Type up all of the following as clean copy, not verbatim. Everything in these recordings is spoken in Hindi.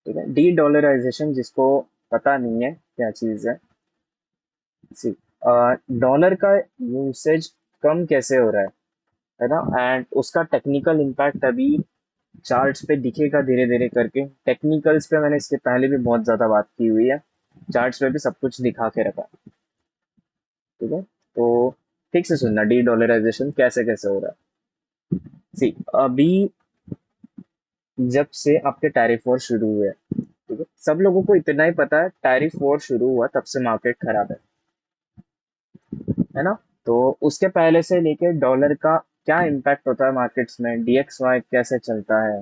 ठीक है। डी डॉलराइजेशन, जिसको पता नहीं है क्या चीज है। सी, डॉलर का यूसेज कम कैसे हो रहा है ना, एंड उसका टेक्निकल इम्पैक्ट अभी चार्ट्स पे दिखेगा धीरे धीरे करके। टेक्निकल्स पे मैंने इसके पहले भी बहुत ज्यादा बात की हुई है, चार्ट्स पे भी सब कुछ दिखा के रखा है। ठीक है, तो ठीक से सुनना, डी डॉलराइजेशन कैसे कैसे हो रहा है। सी, अभी जब से आपके टैरिफ वॉर शुरू हुए, ठीक है, सब लोगों को इतना ही पता है टैरिफ वॉर शुरू हुआ तब से मार्केट खराब है ना। तो उसके पहले से लेके डॉलर का क्या इम्पैक्ट होता है मार्केट्स में, डीएक्सवाई कैसे चलता है,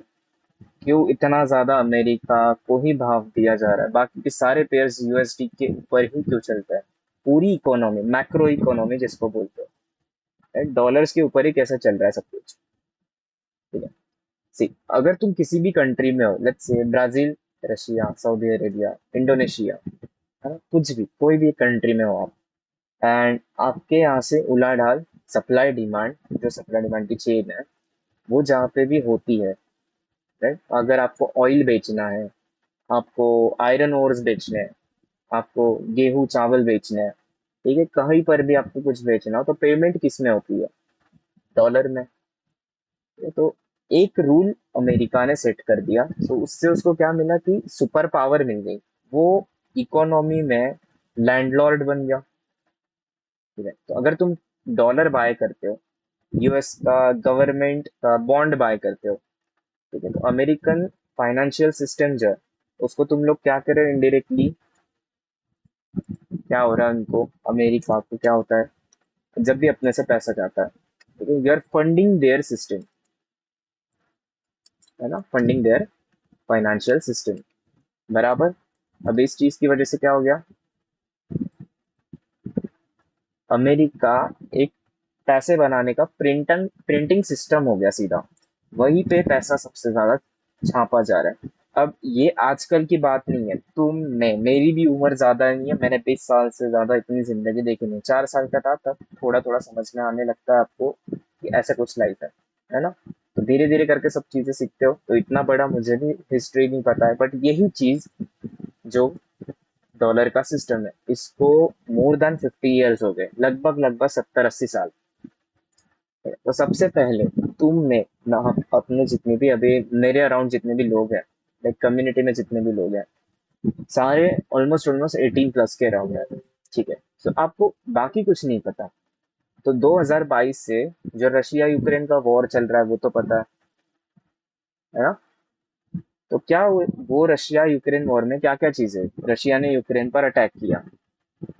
क्यों इतना ज्यादा अमेरिका को ही भाव दिया जा रहा है, बाकी के सारे पेयर्स यूएसडी के ऊपर ही क्यों चलते हैं। पूरी इकोनॉमी, मैक्रो इकोनॉमी जिसको बोलते हैं, डॉलर्स के ऊपर ही कैसे चल रहा है सब कुछ। ठीक है। सी, अगर तुम किसी भी कंट्री में हो, let's say Brazil, Russia, Saudi Arabia, Indonesia, है ना, कुछ भी कोई भी कंट्री में हो आप, एंड आपके यहाँ से उलाढाल सप्लाई डिमांड, जो सप्लाई डिमांड की चेन है, वो जहाँ पे भी होती है, राइट। अगर आपको ऑयल बेचना है, आपको आयरन ओर्स बेचने हैं, आपको गेहूं चावल बेचने हैं, ठीक है, कहीं पर भी आपको कुछ बेचना हो तो पेमेंट किस में होती है, डॉलर में। ये तो एक रूल अमेरिका ने सेट कर दिया, तो उससे उसको क्या मिला कि सुपर पावर मिल गई। वो इकोनॉमी में लैंडलॉर्ड बन गया। ठीक है, तो अगर तुम डॉलर बाय करते हो, यूएस का गवर्नमेंट का बॉन्ड बाय करते हो, ठीक है, तो अमेरिकन फाइनेंशियल सिस्टम जो है, उसको तुम लोग क्या कर रहे हो इनडायरेक्टली, क्या हो रहा है उनको, अमेरिका को क्या होता है जब भी अपने से पैसा जाता है, ठीक है, you are funding their system, है ना, फंडिंग देयर फाइनेंशियल सिस्टम, बराबर। अब इस चीज की वजह से क्या हो गया, अमेरिका एक पैसे बनाने का प्रिंटिंग प्रिंटिंग सिस्टम हो गया सीधा, वहीं पे पैसा सबसे ज्यादा छापा जा रहा है। अब ये आजकल की बात नहीं है, तुम मैं मेरी भी उम्र ज्यादा नहीं है, मैंने 20 साल से ज्यादा इतनी जिंदगी देखी नहीं, 4 साल का था तब थोड़ा थोड़ा समझ में आने लगता है आपको कि ऐसा कुछ लाइफ है ना। तो धीरे धीरे करके सब चीजें सीखते हो, तो इतना बड़ा मुझे भी हिस्ट्री नहीं पता है, बट यही चीज जो डॉलर का सिस्टम है, इसको मोर देन 50 ईयर्स हो गए, लगभग लगभग 70-80 साल। तो सबसे पहले तुम में ना, अपने जितने भी अभी मेरे अराउंड जितने भी लोग हैं, लाइक कम्युनिटी में जितने भी लोग हैं, सारे ऑलमोस्ट ऑलमोस्ट 18 प्लस के अराउंड है। ठीक है, तो आपको बाकी कुछ नहीं पता। तो 2022 से जो रशिया यूक्रेन का वॉर चल रहा है वो तो पता है ना। तो क्या वो रशिया यूक्रेन वॉर में क्या क्या चीजें, रशिया ने यूक्रेन पर अटैक किया,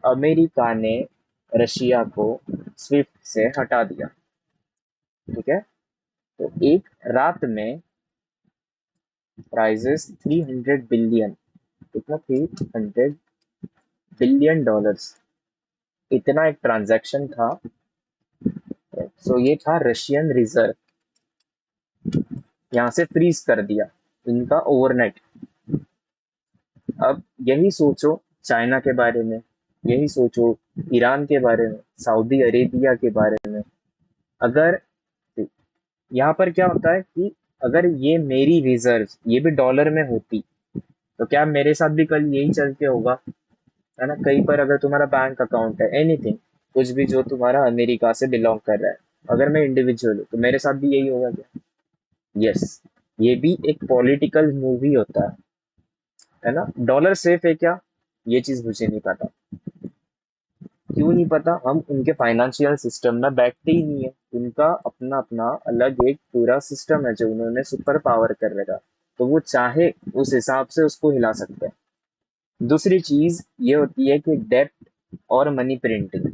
अमेरिका ने रशिया को स्विफ्ट से हटा दिया। ठीक है, तो एक रात में प्राइजेस 300 बिलियन, कितना, $300 बिलियन, इतना एक ट्रांजैक्शन था। सो ये था रशियन रिजर्व, यहाँ से फ्रीज कर दिया इनका ओवरनाइट। अब यही सोचो चाइना के बारे में, यही सोचो ईरान के बारे में, सऊदी अरेबिया के बारे में। अगर यहाँ पर क्या होता है कि अगर ये मेरी रिजर्व ये भी डॉलर में होती, तो क्या मेरे साथ भी कल यही चल के होगा, है ना। कहीं पर अगर तुम्हारा बैंक अकाउंट है, एनीथिंग, कुछ भी जो तुम्हारा अमेरिका से बिलोंग कर रहा है, अगर मैं इंडिविजुअल हूँ तो मेरे साथ भी यही होगा क्या। यस, ये भी एक पॉलिटिकल मूव ही होता है ना। डॉलर सेफ है क्या, ये चीज मुझे नहीं पता। क्यों नहीं पता, हम उनके फाइनेंशियल सिस्टम में बैठते ही नहीं है। उनका अपना अपना अलग एक पूरा सिस्टम है जो उन्होंने सुपर पावर कर रखा, तो वो चाहे उस हिसाब से उसको हिला सकते हैं। दूसरी चीज ये होती है कि डेप्ट और मनी प्रिंटिंग।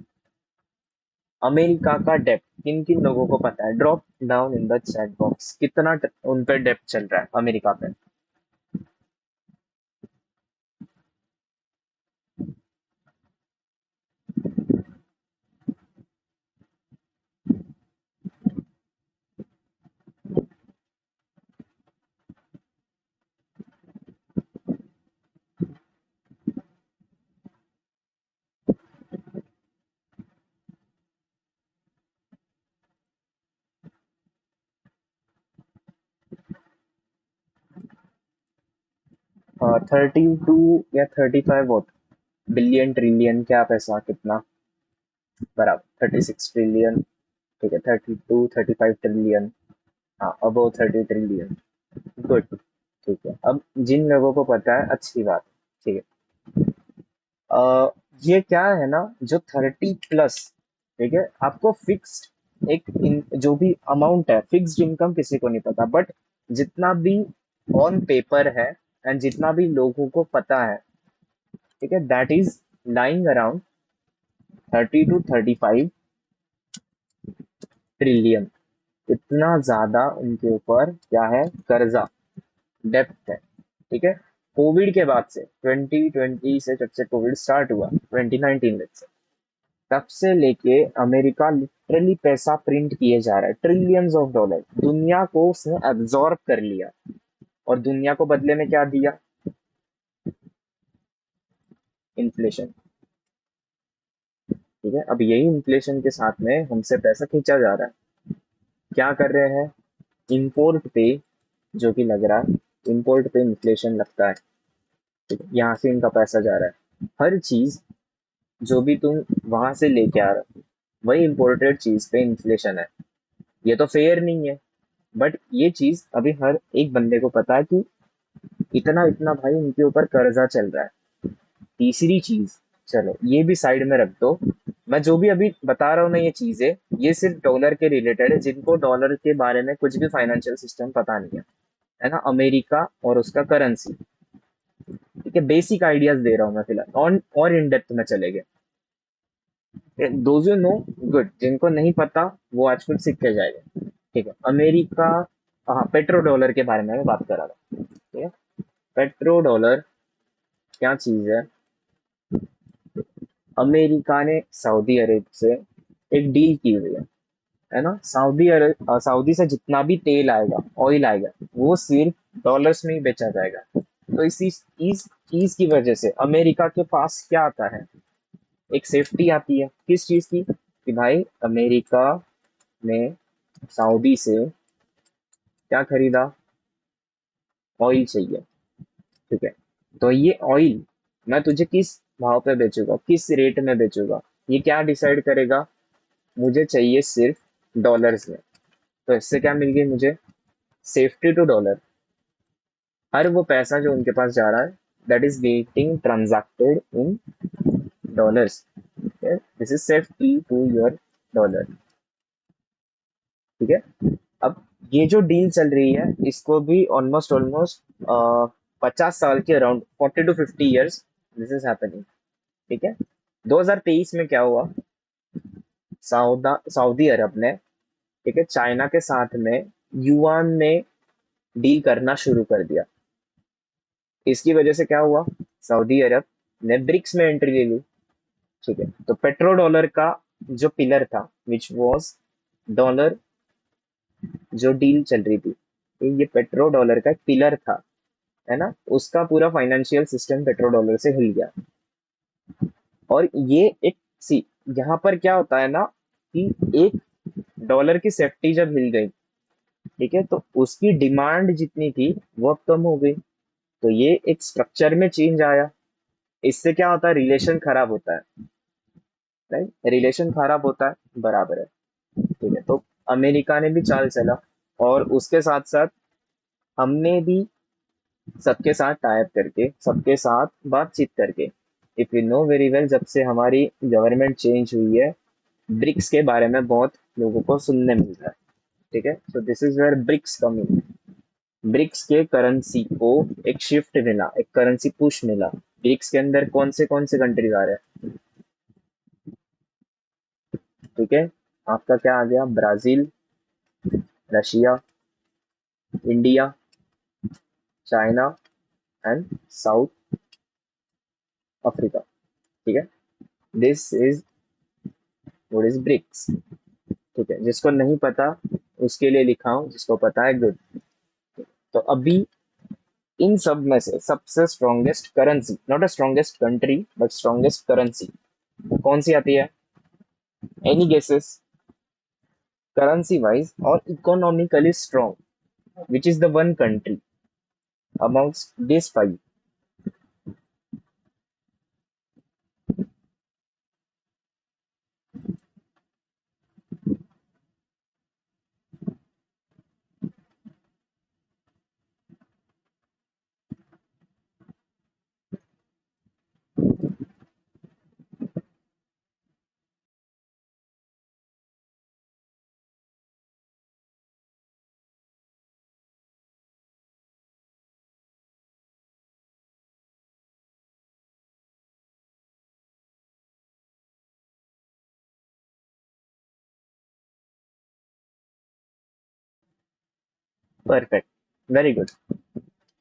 अमेरिका का डेप्ट किन किन लोगों को पता है, drop down in the chat box, कितना उन पे डेप्ट चल रहा है अमेरिका पे। 32 या 35 बिलियन ट्रिलियन, क्या पैसा कितना, बराबर 36 ट्रिलियन। ठीक है, 32 35 ट्रिलियन, हाँ अबव 30 ट्रिलियन। गुड। ठीक है, अब जिन लोगों को पता है अच्छी बात है। ठीक है, ये क्या है ना, जो 30 प्लस, ठीक है, आपको फिक्स्ड जो भी अमाउंट है, फिक्स्ड इनकम किसी को नहीं पता, बट जितना भी ऑन पेपर है एंड जितना भी लोगों को पता है, ठीक है, that is lying around 30 to 35 trillion. इतना ज्यादा उनके ऊपर क्या है, कर्जा, डेप्थ है। ठीक है, कोविड के बाद से 2020 से, जब से कोविड स्टार्ट हुआ 2019 में से, तब से लेके अमेरिका लिटरली पैसा प्रिंट किए जा रहा है, ट्रिलियंस ऑफ डॉलर, दुनिया को उसने एब्जॉर्ब कर लिया। और दुनिया को बदले में क्या दिया, इन्फ्लेशन। ठीक है, अब यही इन्फ्लेशन के साथ में हमसे पैसा खींचा जा रहा है। क्या कर रहे हैं, इंपोर्ट पे, जो कि लग रहा है इंपोर्ट पे इन्फ्लेशन लगता है। ठीक है, यहाँ से इनका पैसा जा रहा है। हर चीज जो भी तुम वहां से लेके आ रहे हो, वही इम्पोर्टेड चीज पे इन्फ्लेशन है। ये तो फेयर नहीं है, बट ये चीज अभी हर एक बंदे को पता है कि इतना इतना भाई उनके ऊपर कर्जा चल रहा है। तीसरी चीज, चलो ये भी साइड में रख दो, मैं जो भी अभी बता रहा हूँ ना ये चीजें, ये सिर्फ डॉलर के रिलेटेड है, जिनको डॉलर के बारे में कुछ भी फाइनेंशियल सिस्टम पता नहीं है ना, अमेरिका और उसका करेंसी। ठीक है, बेसिक आइडियाज दे रहा हूँ मैं फिलहाल, ऑन और इन डेप्थ में चले गए, दोज यू नो, गुड, जिनको नहीं पता वो आज कुछ सीख के जाएगा। ठीक है, अमेरिका, हाँ पेट्रो डॉलर के बारे में मैं बात कर रहा था। ठीक है, पेट्रो डॉलर क्या चीज है, अमेरिका ने सऊदी अरब से एक डील की हुई है ना, सऊदी से जितना भी तेल आएगा, ऑयल आएगा, वो सिर्फ डॉलर्स में ही बेचा जाएगा। तो इस चीज की वजह से अमेरिका के पास क्या आता है, एक सेफ्टी आती है, किस चीज की, कि भाई अमेरिका ने सऊदी से क्या खरीदा, ऑयल चाहिए। ठीक है, तो ये ऑयल मैं तुझे किस भाव पे बेचूंगा, किस रेट में बेचूंगा, ये क्या डिसाइड करेगा, मुझे चाहिए सिर्फ डॉलर्स में। तो इससे क्या मिल गई मुझे, सेफ्टी टू डॉलर। हर वो पैसा जो उनके पास जा रहा है, that is getting transacted in dollars. This is safety to your dollar. ठीक है, अब ये जो डील चल रही है, इसको भी ऑलमोस्ट ऑलमोस्ट 50 साल के around, 40 to 50 years this is happening. ठीक है, 2023 में क्या हुआ, सऊदी अरब ने, ठीक है, चाइना के साथ में युआन में डील करना शुरू कर दिया। इसकी वजह से क्या हुआ, सऊदी अरब ने ब्रिक्स में एंट्री ले ली। ठीक है, तो पेट्रो डॉलर का जो पिलर था, विच वॉज डॉलर, जो डील चल रही थी, ये पेट्रो डॉलर का पिलर था, है ना, उसका पूरा फाइनेंशियल सिस्टम पेट्रो डॉलर से हिल गया। और ये एक सी, यहाँ पर क्या होता है ना, कि एक डॉलर की सेफ्टी जब हिल गई, ठीक है, तो उसकी डिमांड जितनी थी वो अब कम हो गई। तो ये एक स्ट्रक्चर में चेंज आया। इससे क्या होता है, रिलेशन खराब होता है, राइट, रिलेशन खराब होता है, बराबर है। ठीक है, तो अमेरिका ने भी चाल चला, और उसके साथ साथ हमने भी सबके साथ टाइप करके, सबके साथ बातचीत करके, if you know very well, जब से हमारी गवर्नमेंट चेंज हुई है, ब्रिक्स के बारे में बहुत लोगों को सुनने मिल रहा है। ठीक है, तो this is where BRICS coming. BRICS के करेंसी को एक शिफ्ट मिला, एक करेंसी पुश मिला। ब्रिक्स के अंदर कौन से कंट्रीज आ रहे हैं, ठीक है, आपका क्या आ गया, Brazil, Russia, India, China and South Africa. ठीक है, this is what is BRICS. ठीक है, जिसको नहीं पता उसके लिए लिखा हूं, जिसको पता है गुड। तो अभी इन सब में से सबसे strongest currency, not a strongest country but strongest currency, कौन सी आती है, एनी गेसेस, करेंसी वाइज और economically strong, which is the one country amongst this five, perfect, very good.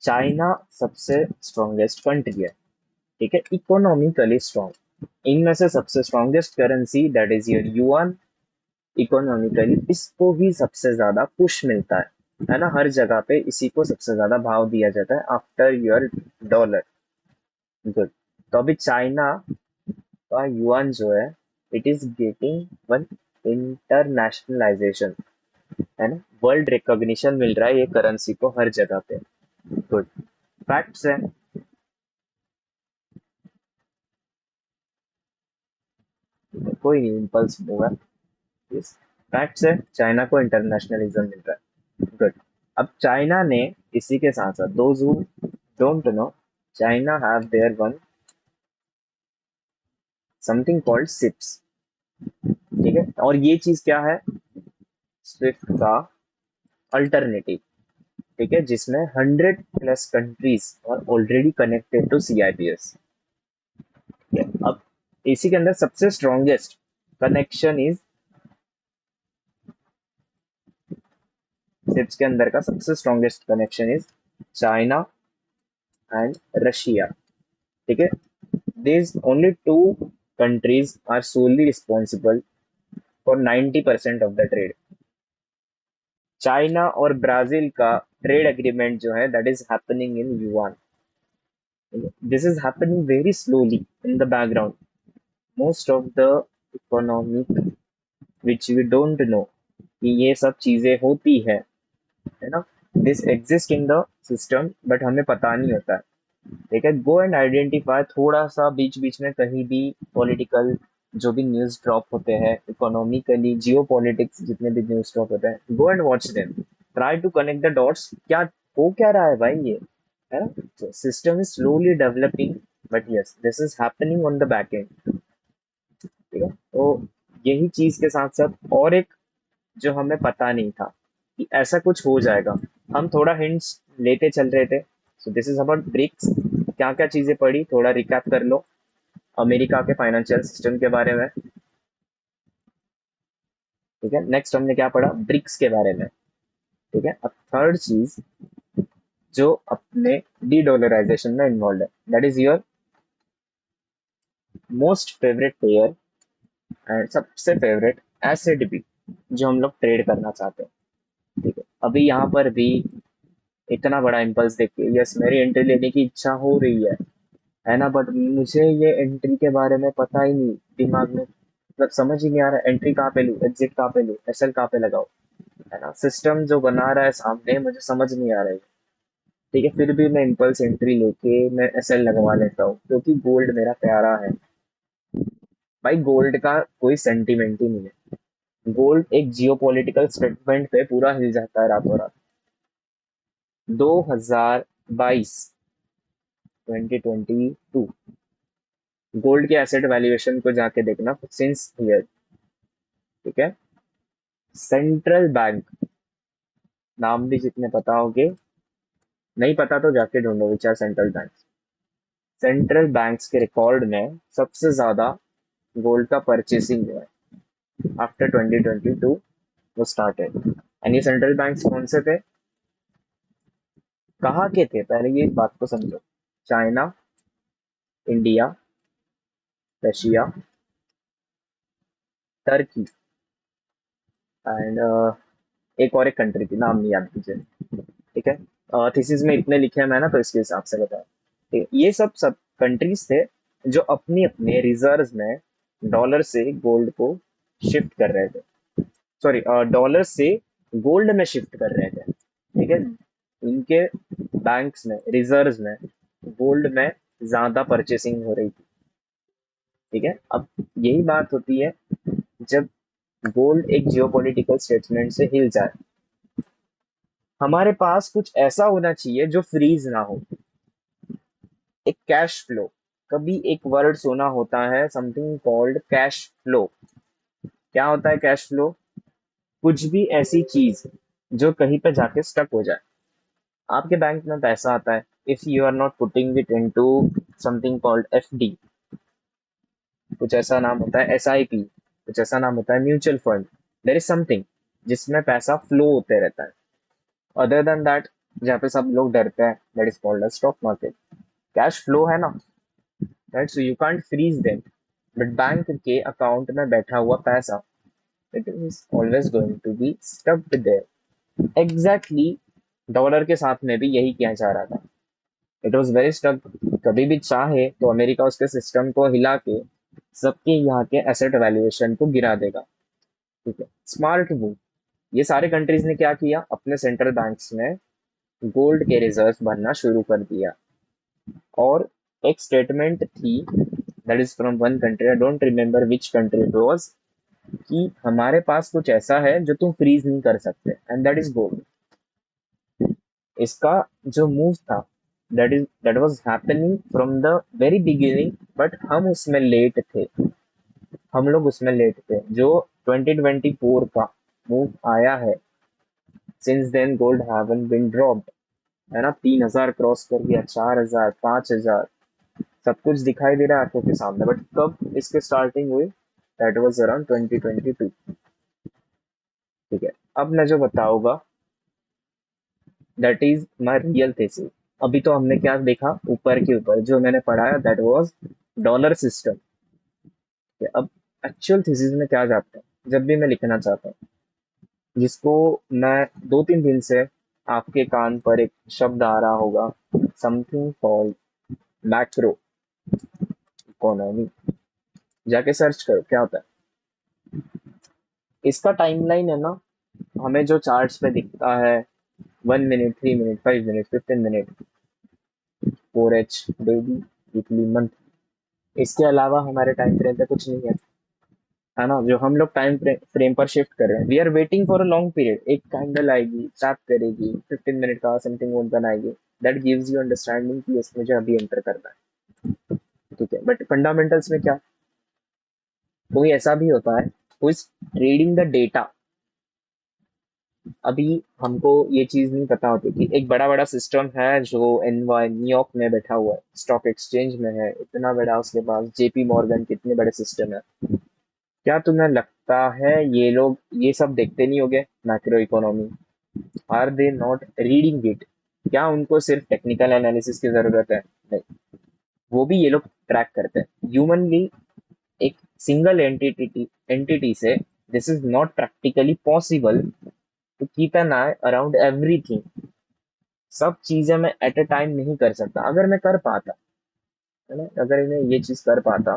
China सबसे स्ट्रॉन्गेस्ट कंट्री है, ठीक है, इकोनॉमिकली स्ट्रॉन्ग। इनमें से सबसे strongest currency that is your yuan, economically इसको ही सबसे ज्यादा पुश मिलता है ना, हर जगह पे इसी को सबसे ज्यादा भाव दिया जाता है आफ्टर योर डॉलर। गुड। तो अभी चाइना का युआन जो है, it is getting one internationalisation, है ना, वर्ल्ड रिकॉग्निशन मिल रहा है ये करेंसी को हर जगह पे। गुड। फैक्ट्स है। कोई नहीं, इम्पल्स होगा। यस, फैक्ट्स है, चाइना को इंटरनेशनलिज्म मिल रहा है। गुड। अब चाइना ने इसी के साथ साथ, those who don't know, China have their own something called CIPS, ठीक है, और ये चीज क्या है, स्विफ्ट का अल्टरनेटिव, ठीक है, जिसमें 100+ कंट्रीज और ऑलरेडी कनेक्टेड टू सीआईपीएस। अब इसी के अंदर सबसे स्ट्रॉन्गेस्ट कनेक्शन इज, सिप्स के अंदर का सबसे strongest connection is China and Russia, ठीक है। These only two countries are solely responsible for 90% of the trade. China और ब्राजील का ट्रेड एग्रीमेंट जो है, that is happening in yuan. This is happening very slowly in the background. Most of the economic which we don't know कि ये सब चीजें होती है ना, this exist in the system but हमें पता नहीं होता है, ठीक है। गो एंड आइडेंटिफाई थोड़ा सा बीच बीच में कहीं भी पॉलिटिकल जो भी न्यूज ड्रॉप होते हैं, इकोनॉमिकली जियो पॉलिटिक्स जितने भी न्यूज ड्रॉप होते हैं, go and watch them, try to connect the dots, क्या हो क्या रहा है भाई ये, है ना। System is slowly developing, but yes this is happening on the back end, ठीक है। तो यही चीज के साथ साथ और एक जो हमें पता नहीं था कि ऐसा कुछ हो जाएगा, हम थोड़ा हिंट्स लेते चल रहे थे। So this is about BRICS. क्या क्या चीजें पढ़ी, थोड़ा रिकैप कर लो। अमेरिका के फाइनेंशियल सिस्टम के बारे में, ठीक है। नेक्स्ट हमने क्या पढ़ा, ब्रिक्स के बारे में, ठीक है। अब थर्ड चीज जो अपने डी डॉलराइजेशन में इन्वॉल्व है, that is your most favourite pair and सबसे फेवरेट एसेट भी, जो हम लोग ट्रेड करना चाहते हैं, ठीक है। अभी यहाँ पर भी इतना बड़ा इम्पल्स देख के यस मेरी एंट्री लेने की इच्छा हो रही है ना, बट मुझे ये एंट्री के बारे में पता ही नहीं, दिमाग में मतलब समझ ही नहीं आ रहा, एंट्री कहाँ पे लूँ, एग्जिट कहाँ पे लूँ, एसएल कहाँ पे लगाओ, है ना। सिस्टम जो बना रहा है सामने मुझे समझ नहीं आ रहा है, ठीक है। फिर भी मैं इम्पल्स एंट्री लेके मैं एसएल लगवा लेता हूँ क्योंकि गोल्ड मेरा प्यारा है। भाई गोल्ड का कोई सेंटीमेंट ही नहीं है, गोल्ड एक जियोपॉलिटिकल स्टेटमेंट पे पूरा हिल जाता है रातों रात। 2022, 2022 गोल्ड के एसेट वैल्यूएशन को जाके देखना सिंस ईयर, ठीक है। सेंट्रल बैंक, नाम भी जितने पता होंगे, नहीं पता तो जाके ढूंढो which are central bank. Central banks के रिकॉर्ड में सबसे ज्यादा गोल्ड का परचेसिंग हुआ है आफ्टर 2022 वो स्टार्टेड। एंड ये सेंट्रल बैंक्स कौन से थे, कहाँ के थे, पहले ये बात को समझो। China, India, Russia, Turkey and एक कंट्री की नाम नहीं याद मुझे, ठीक है। थीसिस में इतने लिखे हैं मैं ना, तो इसके हिसाब से बताया, ठीक है। ये सब सब कंट्रीज थे जो अपनी अपने रिजर्व में डॉलर से गोल्ड को शिफ्ट कर रहे थे, सॉरी डॉलर से गोल्ड में शिफ्ट कर रहे थे, ठीक है। इनके बैंक्स में, रिजर्व में गोल्ड में ज्यादा परचेसिंग हो रही थी, ठीक है। अब यही बात होती है जब गोल्ड एक जियोपॉलिटिकल स्टेटमेंट से हिल जाए, हमारे पास कुछ ऐसा होना चाहिए जो फ्रीज ना हो, एक कैश फ्लो। कभी एक वर्ड सुना होता है, समथिंग कॉल्ड कैश फ्लो। क्या होता है कैश फ्लो, कुछ भी ऐसी चीज जो कहीं पे जाके स्टक हो जाए। आपके बैंक में पैसा आता है, if you are not putting it into something called FD, कुछ ऐसा नाम होता है एसआईपी, कुछ ऐसा नाम होता है mutual fund, there is something जिसमें पैसा फ्लो होते रहता है, अदर देन दैट, जहाँ पे सब लोग डरते हैं, that is called stock market. Cash flow है ना, right, so you can't freeze them, but bank के अकाउंट में बैठा हुआ पैसा, it is always going to be stucked there. Exactly, dollar के साथ में भी यही किया जा रहा था। It was very stuck. कभी भी चाहे तो अमेरिका उसके सिस्टम को हिला के सबके यहाँ के एसेट वैल्यूएशन को गिरा देगा। ठीक है, स्मार्ट मूव। ये सारे कंट्रीज ने क्या किया, अपने सेंट्रल बैंक्स में गोल्ड के रिजर्व भरना शुरू कर दिया। और एक स्टेटमेंट थी, that is from one country, I don't remember which country it was, कि हमारे पास कुछ ऐसा है जो तुम फ्रीज नहीं कर सकते, एंड दैट इज गोल्ड। इसका जो मूव था, that was happening from the very beginning, but हम उसमें लेट थे। हम लोग उसमें लेट थे। जो 2024 का मूव आया है, since then gold haven been dropped, है ना, 3,000 क्रॉस कर गया, 4,000, 5,000, सब कुछ दिखाई दे रहा है आंखों के सामने। बट कब इसके स्टार्टिंग हुई, दैट वाज अराउंड 2022। ठीक है, अब मैं जो बताऊंगा, that is my real thesis. अभी तो हमने क्या देखा, ऊपर के ऊपर जो मैंने पढ़ाया, दैट वाज डॉलर सिस्टम। अब एक्चुअल थीसिस में क्या जाता है, जब भी मैं लिखना चाहता हूँ, जिसको मैं 2-3 दिन से आपके कान पर एक शब्द आ रहा होगा, समथिंग कॉल्ड मैक्रो इकोनॉमी। जाके सर्च करो क्या होता है। इसका टाइमलाइन है ना, हमें जो चार्ट्स पे दिखता है, 1 minute, 3 minute, 5 minute, 15 minute, 4H, daily, weekly, month, इसके अलावा हमारे टाइम फ्रेम पे कुछ नहीं है ना। जो हम लोग टाइम फ्रेम पर शिफ्ट कर रहे हैं, we are waiting for a long period. एक कैंडल आएगी, टैप करेगी, 15 मिनट का समथिंग ओपन आएगी, दैट गिव्स यू अंडरस्टैंडिंग कि इसमें मुझे अभी एंटर करना है। ठीक है, बट फंडामेंटल्स में क्या, कोई ऐसा भी होता है who is trading the data. अभी हमको ये चीज नहीं पता होती कि एक बड़ा बड़ा सिस्टम है जो एनवाई न्यूयॉर्क में बैठा हुआ है, स्टॉक एक्सचेंज में है इतना बड़ा, उसके पास जेपी मॉर्गन, कितने बड़े सिस्टम है। क्या तुम्हें लगता है ये लोग ये सब देखते नहीं होंगे macro economy? Are they not reading it? क्या उनको सिर्फ टेक्निकल एनालिसिस की जरूरत है? नहीं, वो भी ये लोग ट्रैक करते हैं ह्यूमनली। एक सिंगल एंटिटी से this is not practically possible to keep an eye around everything. सब चीजें मैं एट अ टाइम नहीं कर सकता। अगर मैं कर पाता, है ना, अगर मैं ये चीज कर पाता,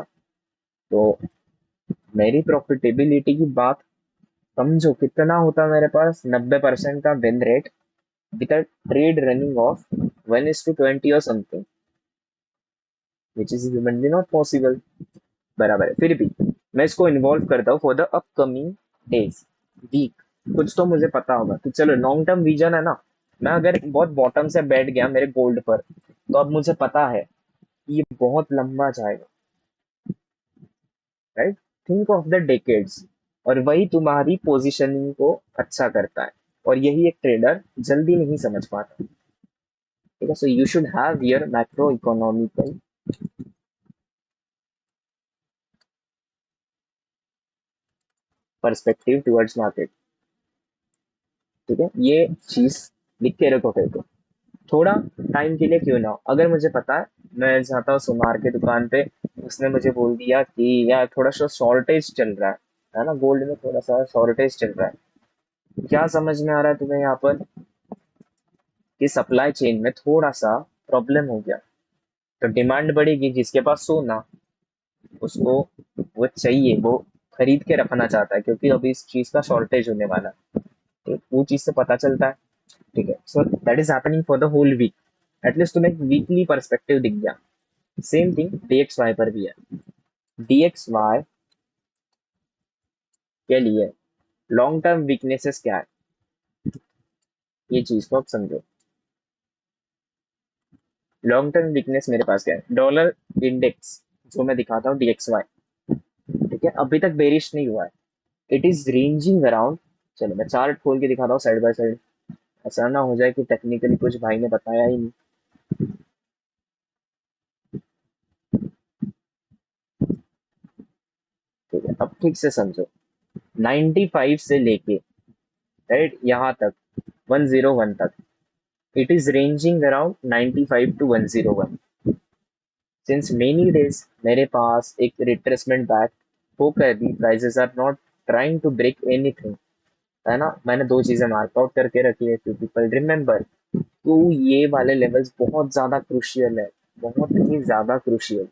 तो मेरी प्रॉफिटेबिलिटी की बात समझो कितना होता मेरे पास, 90% का win rate with a trade running of 1:20 और something, which is humanly not possible. बराबर है, फिर भी मैं इसको इन्वॉल्व करता हूँ for the upcoming days, week. कुछ तो मुझे पता होगा कि चलो लॉन्ग टर्म विजन है ना। मैं अगर बहुत बॉटम से बैठ गया मेरे गोल्ड पर, तो अब मुझे पता है कि ये बहुत लंबा जाएगा, right. Think of the decades, और वही तुम्हारी पोजिशनिंग को अच्छा करता है। और यही एक ट्रेडर जल्दी नहीं समझ पाता। ठीक है, so you should have your macro economical perspective towards market. ठीक है, ये चीज लिख के रखो फिर को, थोड़ा टाइम के लिए क्यों ना हो। अगर मुझे पता है, मैं जाता हूँ सुनार के दुकान पे, उसने मुझे बोल दिया कि यार थोड़ा सा शॉर्टेज चल रहा है ना, गोल्ड में थोड़ा सा शॉर्टेज चल रहा है। क्या समझ में आ रहा है तुम्हें यहाँ पर, कि सप्लाई चेन में थोड़ा सा प्रॉब्लम हो गया, तो डिमांड बढ़ेगी। जिसके पास सोना, उसको वो चाहिए, वो खरीद के रखना चाहता है, क्योंकि अभी इस चीज का शॉर्टेज होने वाला है। ठीक, वो चीज से पता चलता है। ठीक है, so that is happening for the whole week. At least तुम्हें एक वीकली परस्पेक्टिव दिख गया। सेम थिंग डीएक्सवाई पर भी है। डीएक्सवाई के लिए लॉन्ग टर्म वीकनेसेस क्या है, ये चीज को आप समझो। लॉन्ग टर्म वीकनेस मेरे पास क्या है, डॉलर इंडेक्स जो मैं दिखाता हूँ डीएक्सवाई। ठीक है, अभी तक बेरिश नहीं हुआ है, इट इज रेंजिंग अराउंड। चलो मैं चार्ट खोल के दिखाता हूँ साइड बाय साइड, ऐसा ना हो जाए कि टेक्निकली कुछ भाई ने बताया ही नहीं। ठीक है, अब ठीक से समझो। 95 से लेके, राइट, यहाँ तक 101 तक। It is ranging around 95 to 101 since many days. मेरे पास एक रिट्रेसमेंट बैक होकर भी prices are not trying to break anything, है ना। मैंने दो चीजें मार्कआउट करके रखी है, टू पीपल रिमेंबर। तो ये वाले लेवल्स बहुत ज्यादा क्रूशियल है, बहुत ही ज्यादा क्रूशियल।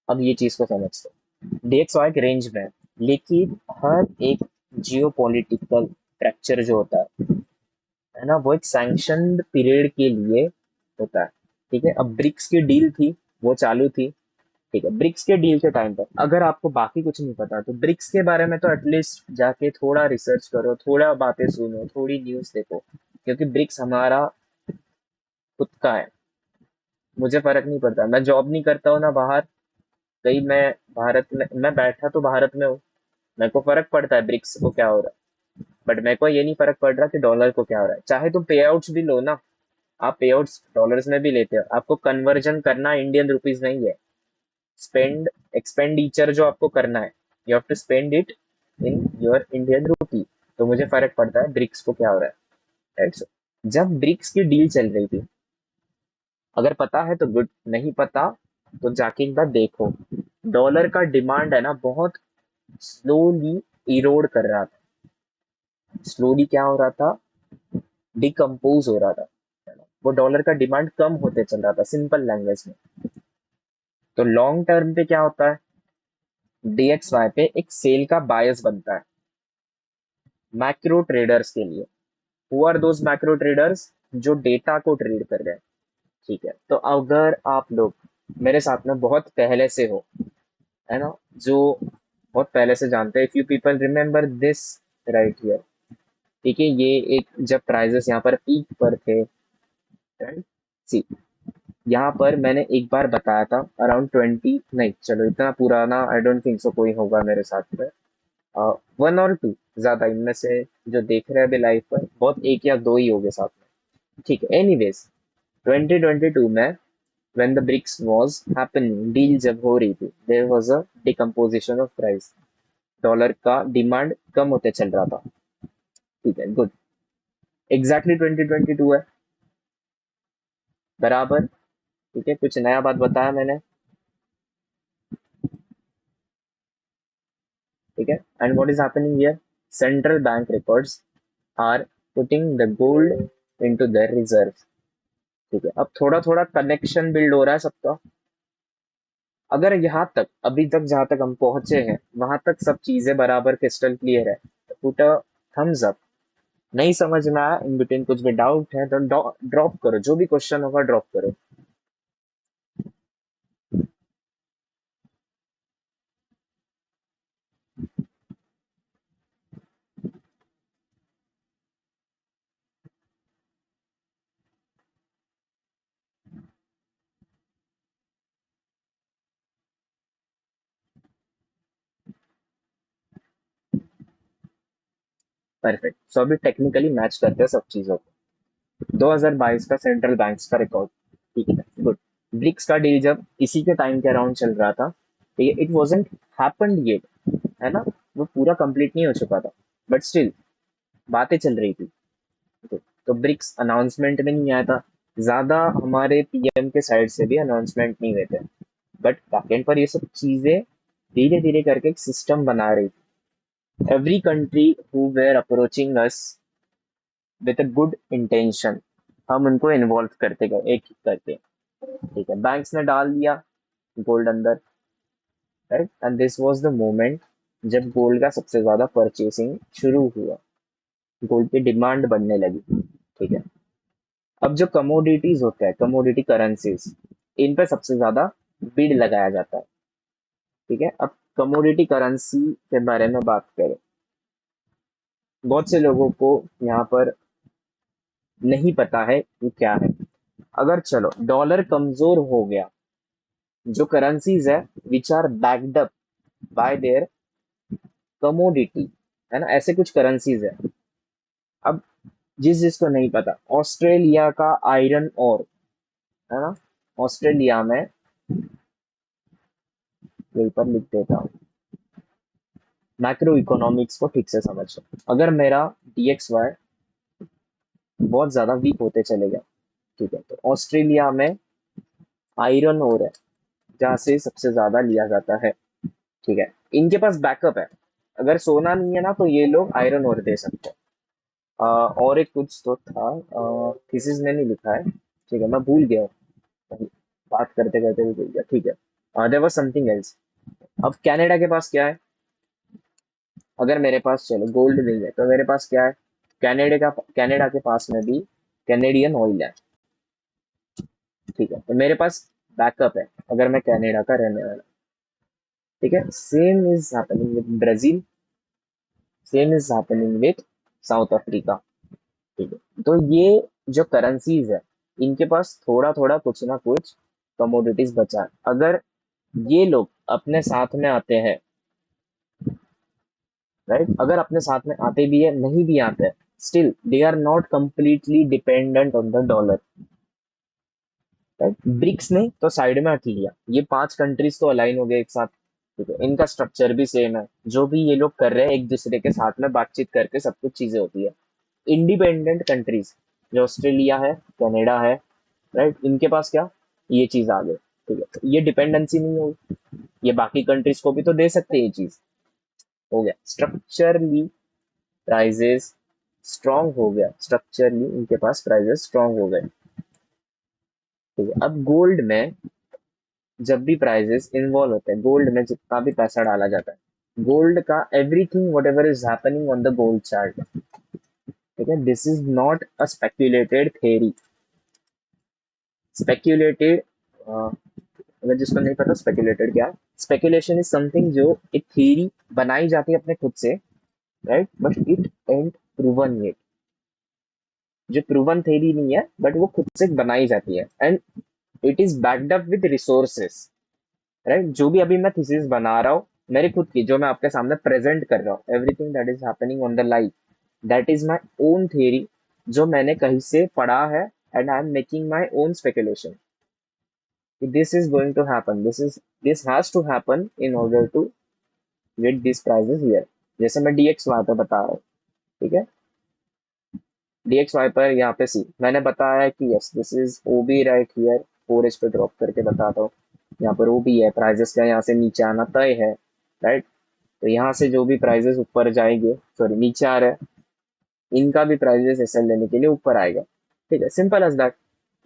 अब ये चीज को समझते, DXY के रेंज में है, लेकिन हर एक जियो पॉलिटिकल फ्रैक्चर जो होता है ना, वो एक सैंक्शनड पीरियड के लिए होता है। ठीक है, अब ब्रिक्स की डील थी, वो चालू थी। ठीक है, ब्रिक्स के डील के टाइम पर अगर आपको बाकी कुछ नहीं पता तो ब्रिक्स के बारे में तो एटलीस्ट जाके थोड़ा रिसर्च करो, थोड़ा बातें सुनो, थोड़ी न्यूज देखो, क्योंकि ब्रिक्स हमारा खुद का है। मुझे फर्क नहीं पड़ता, मैं जॉब नहीं करता हूँ ना बाहर, कहीं मैं भारत में, मैं बैठा तो भारत में हूँ, मेरे को फर्क पड़ता है ब्रिक्स को क्या हो रहा है। बट मेरे को ये नहीं फर्क पड़ रहा कि डॉलर को क्या हो रहा है। चाहे तुम पे आउट्स भी लो ना, आप पे आउट्स डॉलर्स में भी लेते हो, आपको कन्वर्जन करना इंडियन रुपीज नहीं है। स्पेंड एक्सपेंडिचर जो आपको करना है, you have to spend it in your Indian rupee. तो मुझे फर्क पड़ता है ब्रिक्स को क्या हो रहा है, राइट। सो जब ब्रिक्स की डील चल रही थी, अगर पता है तो गुड, नहीं पता तो जाके एक बार देखो। डॉलर का डिमांड है ना बहुत स्लोली इरोड कर रहा था। स्लोली क्या हो रहा था, डिकम्पोज हो रहा था, है ना? वो डॉलर का डिमांड कम होते चल रहा था, सिंपल लैंग्वेज में। तो लॉन्ग टर्म पे क्या होता है, DXY पे एक सेल का बायस बनता है मैक्रो ट्रेडर्स के लिए। Who are those macro traders, जो डेटा को ट्रेड कर रहे हैं। ठीक है, तो अगर आप लोग मेरे साथ में बहुत पहले से हो, है ना, जो बहुत पहले से जानते हैं, if you people remember this right here. ठीक है, ये एक जब प्राइजेस यहाँ पर पीक पर थे, राइट। सी, यहाँ पर मैंने एक बार बताया था अराउंड 20, नहीं चलो इतना पुराना आई डोंट थिंक सो कोई होगा मेरे साथ में, वन और टू, ज्यादा इनमें से जो देख रहे हैं अभी लाइव पर बहुत एक या दो ही होंगे साथ में। ठीक है, एनीवेज 2022 में when the BRICS was happening, deal जब हो रही थी, there was a decomposition of price। Dollar का डिमांड कम होते चल रहा था। ठीक है, गुड। एग्जैक्टली 2022 है, बराबर। ठीक है, कुछ नया बात बताया मैंने। ठीक है, and what is happening here, central bank records are putting the gold into the reserve. ठीक है, अब थोड़ा थोड़ा कनेक्शन बिल्ड हो रहा है सबका। अगर यहाँ तक, अभी तक जहां तक हम पहुंचे हैं वहां तक सब चीजें बराबर क्रिस्टल क्लियर है, तो पुट अ थम्स अप। नहीं समझ में आया, इन बिटवीन कुछ भी डाउट है तो ड्रॉप करो, जो भी क्वेश्चन होगा ड्रॉप करो। परफेक्ट, सो अभी टेक्निकली मैच करते हैं सब चीजों को। 2022 का सेंट्रल बैंक्स का रिकॉर्ड। ठीक है, गुड। ब्रिक्स का डील जब इसी के टाइम के अराउंड चल रहा था, ठीक है, इट वॉजेंट हैपेंड येट, है ना, वो पूरा कंप्लीट नहीं हो चुका था, बट स्टिल बातें चल रही थी। तो ब्रिक्स अनाउंसमेंट में नहीं आया था, ज्यादा हमारे पीएम के साइड से भी अनाउंसमेंट नहीं हुए थे, बट बैकएंड पर ये सब चीजें धीरे धीरे करके एक सिस्टम बना रही थी। Every country who were approaching us with a good intention, हम उनको इन्वॉल्व करते गए एक एक करके। ठीक है, बैंक्स ने डाल दिया गोल्ड अंदर, right, and this was the moment जब गोल्ड का सबसे ज्यादा परचेसिंग शुरू हुआ, गोल्ड की डिमांड बढ़ने लगी। ठीक है, अब जो कमोडिटीज होते हैं, कमोडिटी करेंसीज, इन पे सबसे ज्यादा बिड लगाया जाता है। ठीक है, अब कमोडिटी करेंसी के बारे में बात करें, बहुत से लोगों को यहाँ पर नहीं पता है कि क्या है। अगर चलो डॉलर कमजोर हो गया, जो करेंसीज है which are backed up by their commodity, है ना, ऐसे कुछ करेंसीज है। अब जिसको नहीं पता, ऑस्ट्रेलिया का आयरन ओर, है ना, ऑस्ट्रेलिया में, यहीं पर लिख देता हूँ, मैक्रो इकोनॉमिक्स को ठीक से समझो। अगर मेरा DXY बहुत ज्यादा वीक होते चले गए। ठीक है, तो ऑस्ट्रेलिया में आयरन ओर है जहाँ से सबसे ज्यादा लिया जाता है। ठीक है, इनके पास बैकअप है। अगर सोना नहीं है ना तो ये लोग आयरन ओर दे सकते हैं। और एक कुछ तो था, थीसिस में नहीं लिखा है। ठीक है, मैं भूल गया हूँ, बात करते करते भी भूल गया। ठीक है, देयर वाज समथिंग एल्स। अब कनाडा के पास क्या है? अगर मेरे पास चलो गोल्ड नहीं है तो मेरे पास क्या है? कनाडा के पास में भी कैनेडियन ऑयल है। ठीक है, तो मेरे पास बैकअप है अगर मैं कनाडा का रहने वाला। ठीक है, same is happening with Brazil, same is happening with south Africa. ठीक है, तो ये जो करेंसीज है इनके पास थोड़ा थोड़ा कुछ ना कुछ कमोडिटीज बचा है। अगर ये लोग अपने साथ में आते हैं, राइट, अगर अपने साथ में आते भी है नहीं भी आते हैं, still they are not completely dependent on the dollar. Right, BRICS ने तो साइड में हट लिया, ये 5 कंट्रीज तो अलाइन हो गए एक साथ। ठीक है, इनका स्ट्रक्चर भी सेम है, जो भी ये लोग कर रहे हैं एक दूसरे के साथ में बातचीत करके सब कुछ चीजें होती है। इंडिपेंडेंट कंट्रीज जो ऑस्ट्रेलिया है, कनाडा है, राइट, इनके पास क्या, ये चीज आ गई। ठीक है, तो ये डिपेंडेंसी नहीं होगी, ये बाकी कंट्रीज को भी तो दे सकते हैं ये चीज। हो गया स्ट्रक्चरली प्राइजेस स्ट्रांग, हो गया स्ट्रक्चरली इनके पास प्राइजेस स्ट्रांग हो गए। ठीक है, अब गोल्ड में जब भी प्राइजेस इन्वॉल्व होते हैं, गोल्ड में जितना भी पैसा डाला जाता है, गोल्ड का everything whatever is happening on the gold chart, ठीक है, this is not a speculated theory. Speculated, अगर जिसको नहीं पता स्पेक्यूलेटेड क्या, स्पेक्यूलेशन इज समथिंग जो एक थ्योरी बनाई जाती है अपने खुद से, right, but it and proven it. जो प्रूवन थ्योरी नहीं है बट वो खुद से बनाई जाती है, and it is backed up with resources. Right, जो भी अभी मैं थीसिस बना रहा हूँ मेरी खुद की, जो मैं आपके सामने प्रेजेंट कर रहा हूँ, everything that is happening on the life, that is my own theory, जो मैंने कहीं से पढ़ा है, and I am making my own speculation. This is going to happen, this has to happen in order to get this prices here. जैसे मैं डीएक्स वाई पे बता रहा हूँ। ठीक है, डीएक्स वाई पर यहाँ पे सी मैंने बताया है कि yes this is O B right here, 4 पे ड्रॉप करके बताता हूँ। यहाँ पर ओ बी है, प्राइजेस का यहाँ से नीचे आना तय है, राइट। तो यहाँ से जो भी प्राइजेस ऊपर जाएंगे, सॉरी नीचे आ रहा है, इनका भी प्राइजेस एसएल लेने के लिए ऊपर आएगा। ठीक है, simple as that.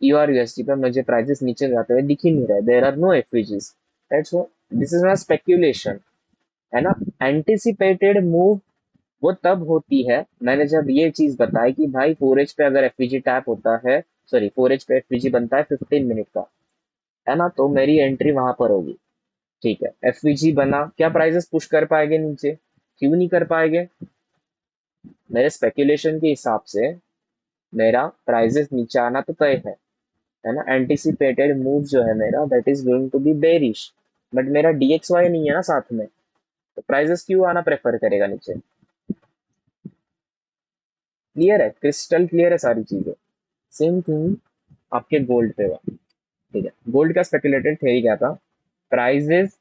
Your USD पे मुझे प्राइजेस नीचे जाते हुए दिख ही नहीं रहे, there are no FVGs, right. So this is my speculation, है ना। एंटिसिपेटेड मूव वो तब होती है, मैंने जब ये चीज बताई कि भाई 4H पे अगर एफवीजी टैप होता है, सॉरी 4H पे एफवीजी बनता है 15 मिनट का, है ना, तो मेरी एंट्री वहां पर होगी। ठीक है, एफवीजी बना, क्या प्राइजेस पुश कर पाएंगे नीचे? क्यों नहीं कर पाएंगे? मेरे स्पेकुलेशन के हिसाब से मेरा प्राइजेस नीचे आना तो तय है ना। एंटिसिपेटेड मूव जो है मेरा, that is going to be bearish, but मेरा डीएक्सवाई नहीं है ना साथ में, तो प्राइजेस क्यों आना प्रेफर करेगा नीचे? क्लियर है, क्रिस्टल क्लियर है सारी चीजें। सेम थिंग आपके गोल्ड पे हुआ। ठीक है, गोल्ड का स्पेकुलेटेड थे ही क्या था, प्राइजेस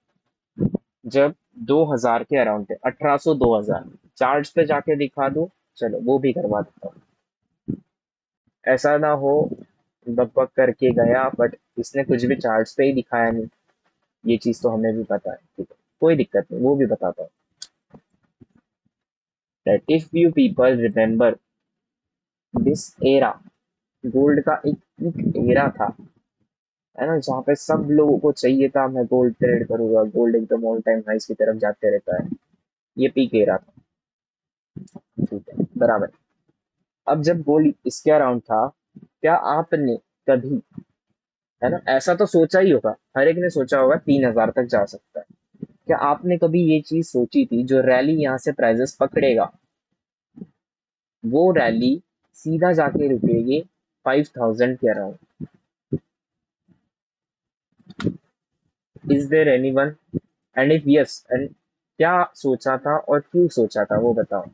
जब 2000 के अराउंड थे, 1800 2000, चार्ट पे जाके दिखा दो, चलो वो भी करवा देता हूँ। ऐसा ना हो बकबक करके गया बट इसने कुछ भी चार्ट्स पे ही दिखाया नहीं, ये चीज तो हमें भी पता है। ठीक है, कोई दिक्कत नहीं, वो भी बताता हूँ। That if you people remember this era, gold का एक पीक एरा था, है ना, जहाँ पे सब लोगों को चाहिए था मैं गोल्ड ट्रेड करूंगा, गोल्ड एकदम ऑल टाइम हाइस की तरफ जाते रहता है, ये पीक एरा था। ठीक है, बराबर। अब जब गोल्ड इसके अराउंड था, क्या आपने कभी, है ना, ऐसा तो सोचा ही होगा, हर एक ने सोचा होगा 3000 तक जा सकता है। क्या आपने कभी ये चीज सोची थी जो रैली यहाँ से प्राइजेस पकड़ेगा, वो रैली सीधा जाके रुकेगी 5000 के around? Is there anyone? And if yes, and क्या सोचा था और क्यों सोचा था वो बताओ।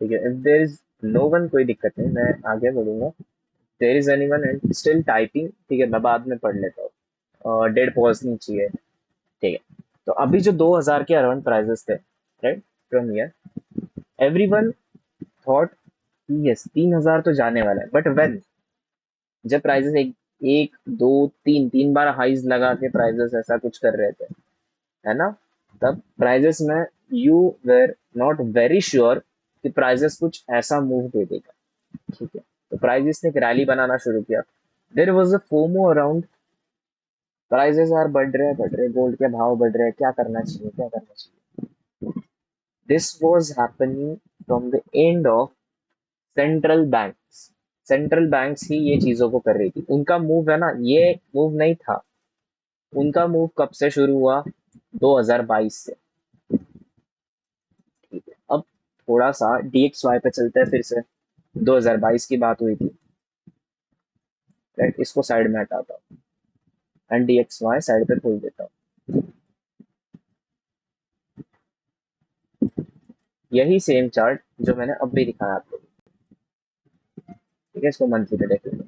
ठीक है, if there is no one, कोई दिक्कत नहीं, मैं आगे बढ़ूंगा। There is anyone and still typing, ठीक है, मैं बाद में पढ़ लेता हूँ, डेड पॉज नहीं चाहिए। ठीक है, तो अभी जो 2000 के अराउंड प्राइजेस थे, right, from here everyone thought कि यस 3000 तो जाने वाला है, बट व्हेन, जब प्राइजेस एक एक दो तीन तीन बार हाइज लगा के प्राइजेस ऐसा कुछ कर रहे थे, है ना, तब प्राइजेस में you were not very sure कि प्राइजेस कुछ ऐसा मूव दे देगा। ठीक है, तो प्राइजेस ने एक रैली बनाना शुरू किया। There was a FOMO around, prices यार बढ़ रहे, गोल्ड के भाव बढ़ रहे हैं, क्या करना चाहिए, क्या करना चाहिए। This was happening from the end of central banks. Central banks ही ये चीजों को कर रही थी, उनका मूव है ना, ये मूव नहीं था। उनका मूव कब से शुरू हुआ? 2022 से। ठीक है, अब थोड़ा सा डीएक्सवाई पे चलते हैं फिर से। 2022 की बात हुई थी, राइट, इसको साइड में हटाता हूँ एंड डीएक्सवाई साइड पे खोल देता हूँ। यही सेम चार्ट जो मैंने अब भी दिखाया आपको, ठीक है, इसको मंथली पे देख लेंगे।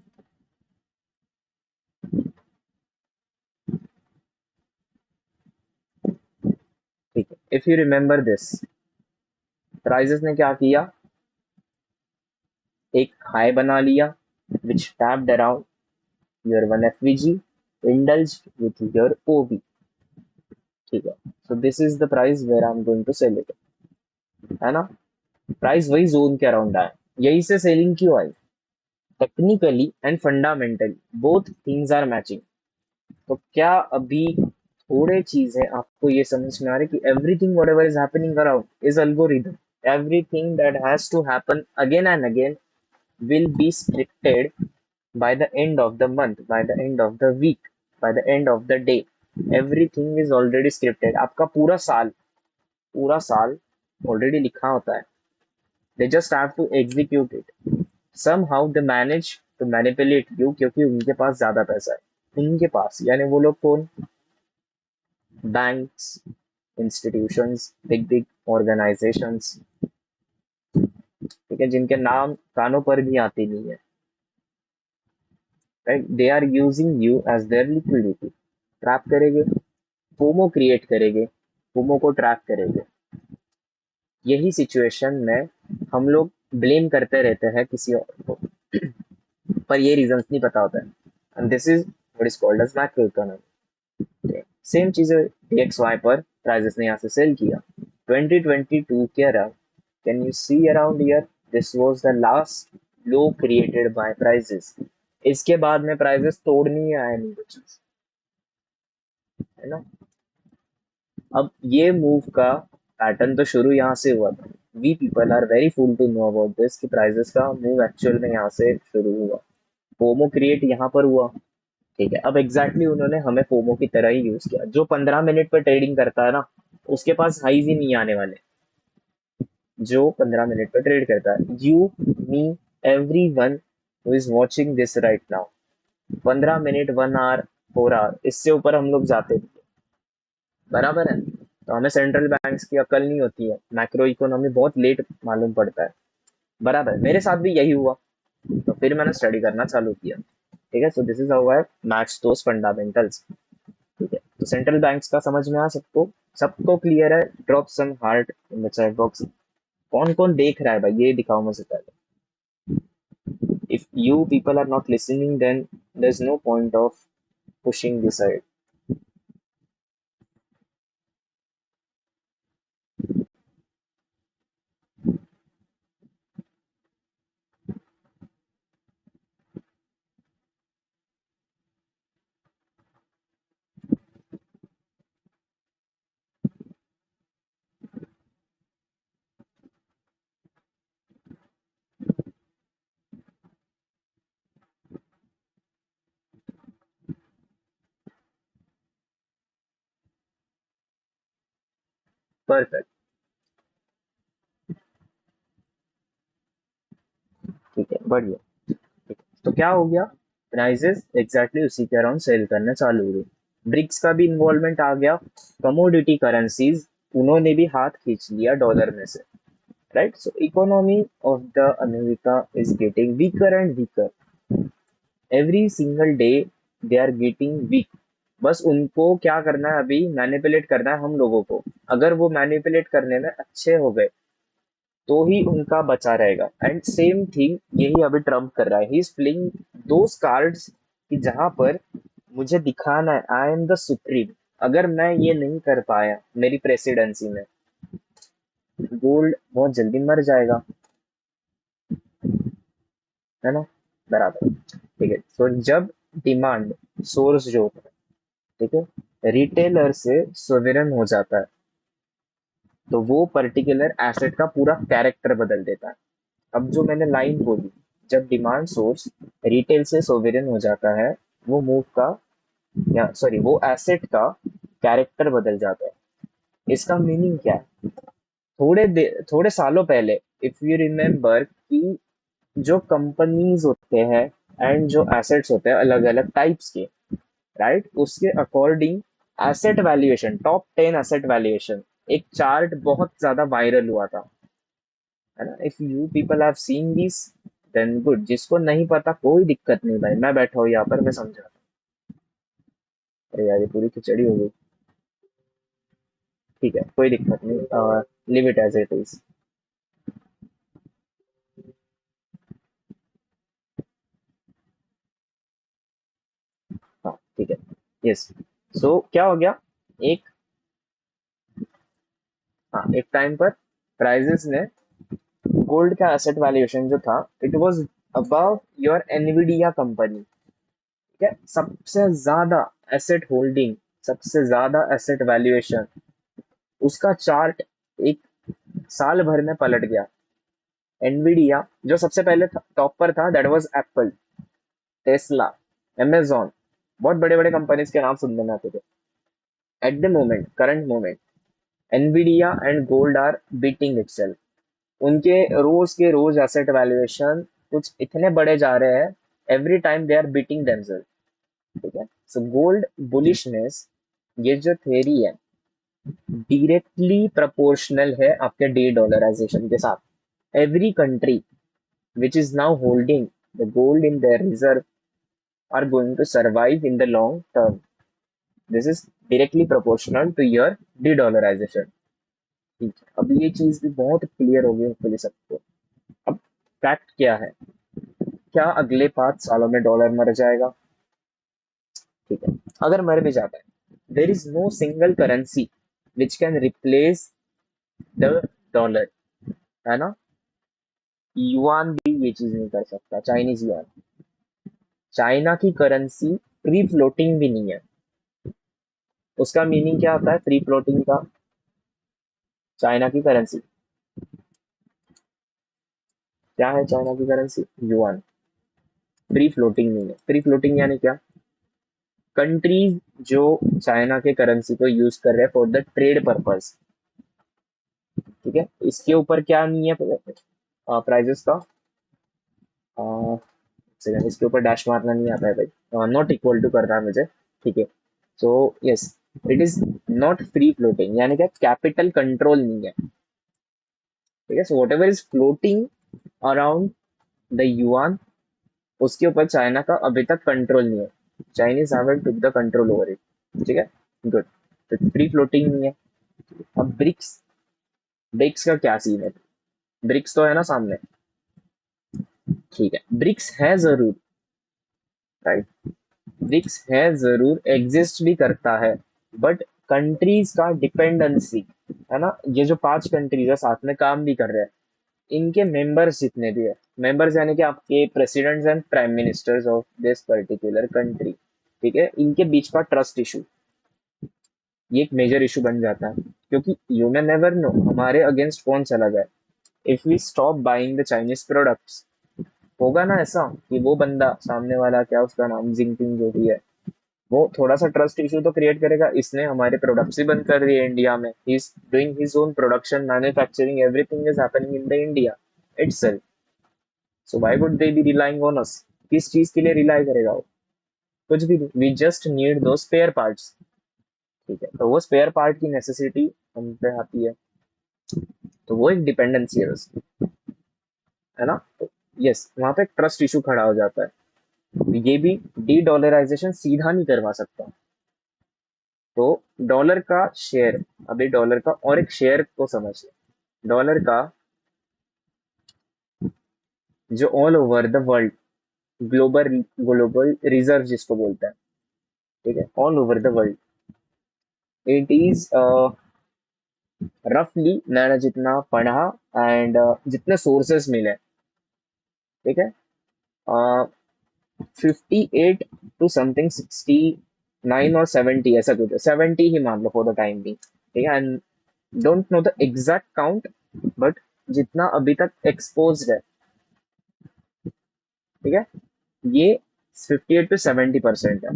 ठीक है, if you remember this, prices ने क्या किया, एक हाई बना लिया which tapped around your one FVG, indulged with your OV। ठीक है, so this is the price where I am going to sell it, है ना। प्राइस वही जोन के अराउंड आया, यही से सेलिंग क्यों आई? Technically and fundamentally both things are matching. तो क्या अभी थोड़े चीजें आपको ये समझ में आ रही कि everything what ever is happening around is algorithm, everything that has to happen again and again will be scripted by the end of the month, by the end of the week, by the end of the day। everything is already scripted। आपका पूरा साल ऑलरेडी लिखा होता है, they just have to execute it। somehow they manage to manipulate you, क्योंकि उनके पास ज्यादा पैसा है। उनके पास यानी वो लोग कौन? Banks, institutions, big big organisations, ठीक है, जिनके नाम कानों पर भी आते नहीं है, right, they are using you as their liquidity. Trap करेंगे, फोमो क्रिएट करेंगे, फोमो को ट्रैप करेंगे। यही सिचुएशन में हम लोग ब्लेम करते रहते हैं किसी और को, पर ये रीजंस नहीं पता होता है, and this is what is called as macro economy. Same चीज है DXY पर, प्राइजेस ने यहाँ से सेल किया 2022 के around. Can you see around year, this was the last low created by prices. इसके बाद में प्राइजेस तोड़ नहीं आए, नहीं कुछ, है ना। अब ये मूव का पैटर्न तो शुरू यहाँ से हुआ था। We people are very fool to know about this कि प्राइजेस का मूव एक्चुअल में यहाँ से शुरू हुआ, फोमो क्रिएट यहाँ पर हुआ। ठीक है, अब एग्जैक्टली उन्होंने हमें फोमो की तरह ही यूज किया। जो 15 मिनट पर ट्रेडिंग करता है ना, उसके पास हाईज ही नहीं आने वाले। जो 15 मिनट पर ट्रेड करता है, you, me, every one who is watching this right now, 15 minute, 1 hour, 4 hour, इससे ऊपर हम लोग जाते नहीं, बराबर है। तो हमें सेंट्रल बैंक्स की अकल नहीं होती है, मैक्रो इकोनॉमी बहुत लेट मालूम पड़ता है, बराबर है। मेरे साथ भी यही हुआ, तो फिर मैंने स्टडी करना चालू किया। ठीक है, so this is how I match those fundamentals. ठीक है, तो सेंट्रल बैंक्स का समझ में आ सबको, सबको क्लियर है? Drop some heart in the chat box. कौन कौन देख रहा है भाई, ये दिखाओ मुझे पहले। If you people are not listening then there is no point of pushing this side. Perfect. ठीक है, बढ़िया। ठीक है, तो क्या हो गया, प्राइजेस एग्जैक्टली उसी के अराउंड सेल करना चालू हुई। ब्रिक्स का भी इन्वॉल्वमेंट आ गया, कमोडिटी करेंसीज, उन्होंने भी हाथ खींच लिया डॉलर में से। right? So economy of the America is getting weaker and weaker. Every single day they are getting weak. बस उनको क्या करना है, अभी मैनिपुलेट करना है हम लोगों को. अगर वो मैनिपुलेट करने में अच्छे हो गए तो ही उनका बचा रहेगा. एंड सेम थिंग यही अभी ट्रम्प कर रहा है. He is playing those cards कि जहां पर मुझे दिखाना है आई एम द सुप्रीम. अगर मैं ये नहीं कर पाया मेरी प्रेसिडेंसी में, गोल्ड बहुत जल्दी मर जाएगा, है ना. बराबर. ठीक है. तो जब डिमांड सोर्स जो होता है, ठीक है, रिटेलर से सोवेरन हो जाता है, तो वो पर्टिकुलर एसेट का पूरा कैरेक्टर बदल देता है. अब जो मैंने लाइन बोली, जब डिमांड सोर्स रिटेल से सोवेरन हो जाता है, वो मूव का, या सॉरी, वो एसेट का कैरेक्टर बदल जाता है. इसका मीनिंग क्या है? थोड़े सालों पहले, इफ यू रिमेम्बर, कि जो कंपनीज होते हैं एंड जो एसेट्स होते हैं अलग अलग टाइप्स के, राइट, उसके according asset valuation, top 10 asset valuation, एक चार्ट बहुत ज्यादा वायरल हुआ था, है ना. If you people have seen this, then good. जिसको नहीं पता कोई दिक्कत नहीं भाई, मैं बैठा हूँ यहाँ पर, मैं समझा. अरे यार ये पूरी खिचड़ी हो गई. ठीक है, कोई दिक्कत नहीं, live it as it is. हाँ ठीक है. यस. सो क्या हो गया, एक, हाँ, एक टाइम पर प्राइजेस ने, गोल्ड का एसेट वैल्यूएशन जो था, it was above your Nvidia company. ठीक है, सबसे ज्यादा एसेट होल्डिंग, सबसे ज्यादा एसेट वैल्यूएशन, उसका चार्ट एक साल भर में पलट गया. एनवीडिया जो सबसे पहले टॉप पर था, that was Apple, Tesla, Amazon, बहुत बड़े बड़े कंपनीज के नाम सुनने में आते थे. At the moment, current moment, Nvidia and gold are beating itself. उनके रोज के रोज एसेट वैल्यूएशन कुछ इतने बड़े जा रहे हैं, every time they are beating themselves. ठीक है. सो गोल्ड बुलिशनेस, ये जो थेरी है, डायरेक्टली प्रोपोर्शनल है आपके डे डॉलराइजेशन के साथ. Every country which is now holding the gold in their reserve are going to survive in the long term. This is directly proportional to your de-dollarization. ठीक है. अब ये चीज भी बहुत क्लियर हो गई होगी सबको. अब फैक्ट क्या है, क्या अगले 5 सालों में डॉलर मर जाएगा? ठीक है. अगर मर भी जाता है, there is no single currency which can replace the dollar, है ना. युआन भी ये चीज नहीं कर सकता, चाइनीज युआन. चाइना की करेंसी फ्री फ्लोटिंग भी नहीं है. उसका मीनिंग क्या होता है फ्री फ्लोटिंग का? चाइना की करेंसी क्या है? चाइना की करेंसी युआन. फ्री फ्लोटिंग नहीं है. फ्री फ्लोटिंग यानी क्या? कंट्रीज जो चाइना के करेंसी को यूज कर रहे हैं फॉर द ट्रेड पर्पस, ठीक है, इसके ऊपर क्या नहीं है प्राइजेस का. सेकंड, इसके ऊपर डैश मारना नहीं आता है भाई, नॉट इक्वल टू करना है मुझे. ठीक है. So yes, it is not free floating, यानी क्या, कैपिटल कंट्रोल नहीं है. ठीक है. So whatever is floating around the yuan, उसके ऊपर चाइना का अभी तक कंट्रोल नहीं है. Chinese haven't took the control over it. ठीक है. गुड. तो फ्री फ्लोटिंग नहीं है. अब ब्रिक्स, ब्रिक्स का क्या सीन है? ब्रिक्स तो है ना सामने. ठीक है. ब्रिक्स है जरूर, राइट. ब्रिक्स है जरूर, एग्जिस्ट भी करता है, बट कंट्रीज का डिपेंडेंसी, है ना, ये जो 5 कंट्रीज है साथ में काम भी कर रहे हैं, इनके मेंबर्स जितने भी है, मेंबर्स यानी कि आपके presidents and prime ministers of this particular country, ठीक है, इनके बीच का ट्रस्ट इशू, ये एक मेजर इशू बन जाता है. क्योंकि यू मे नेवर नो हमारे अगेंस्ट कौन चला जाए. If we stop buying the Chinese products, होगा ना ऐसा कि वो बंदा सामने वाला, क्या उसका नाम, जिनपिंग जो भी है, वो थोड़ा सा ट्रस्ट इशू तो क्रिएट करेगा. इसने हमारे प्रोडक्ट्स ही बंद कर दिए इंडिया में. He is doing his own production, manufacturing, everything is happening in the India itself. So why would they B relying on us? किस चीज के लिए रिलाई करेगा वो? कुछ भी नहीं. वी जस्ट नीड दो स्पेयर पार्ट्स. ठीक है. तो वो स्पेयर पार्ट की नेसेसिटी हम पे आती है. तो वो एक डिपेंडेंसी है उसकी, है ना। तो यस, वहां पे ट्रस्ट इशू खड़ा हो जाता है। तो ये भी डी डॉलराइजेशन सीधा नहीं करवा सकता। तो डॉलर का शेयर, अभी डॉलर का और एक शेयर को समझ ले। डॉलर का जो all over the world global global reserve जिसको बोलते हैं, ठीक है, all over the world, it is रफली, मैंने जितना पढ़ा एंड जितने सोर्सेस मिले, ठीक है, 58 टू समथिंग 69 और 70, ऐसा कुछ है, 70 ही मान लो फॉर द टाइम भी, ठीक है। And don't know the exact count, but जितना अभी तक एक्सपोज है, ठीक है, ये 58 to 70% है।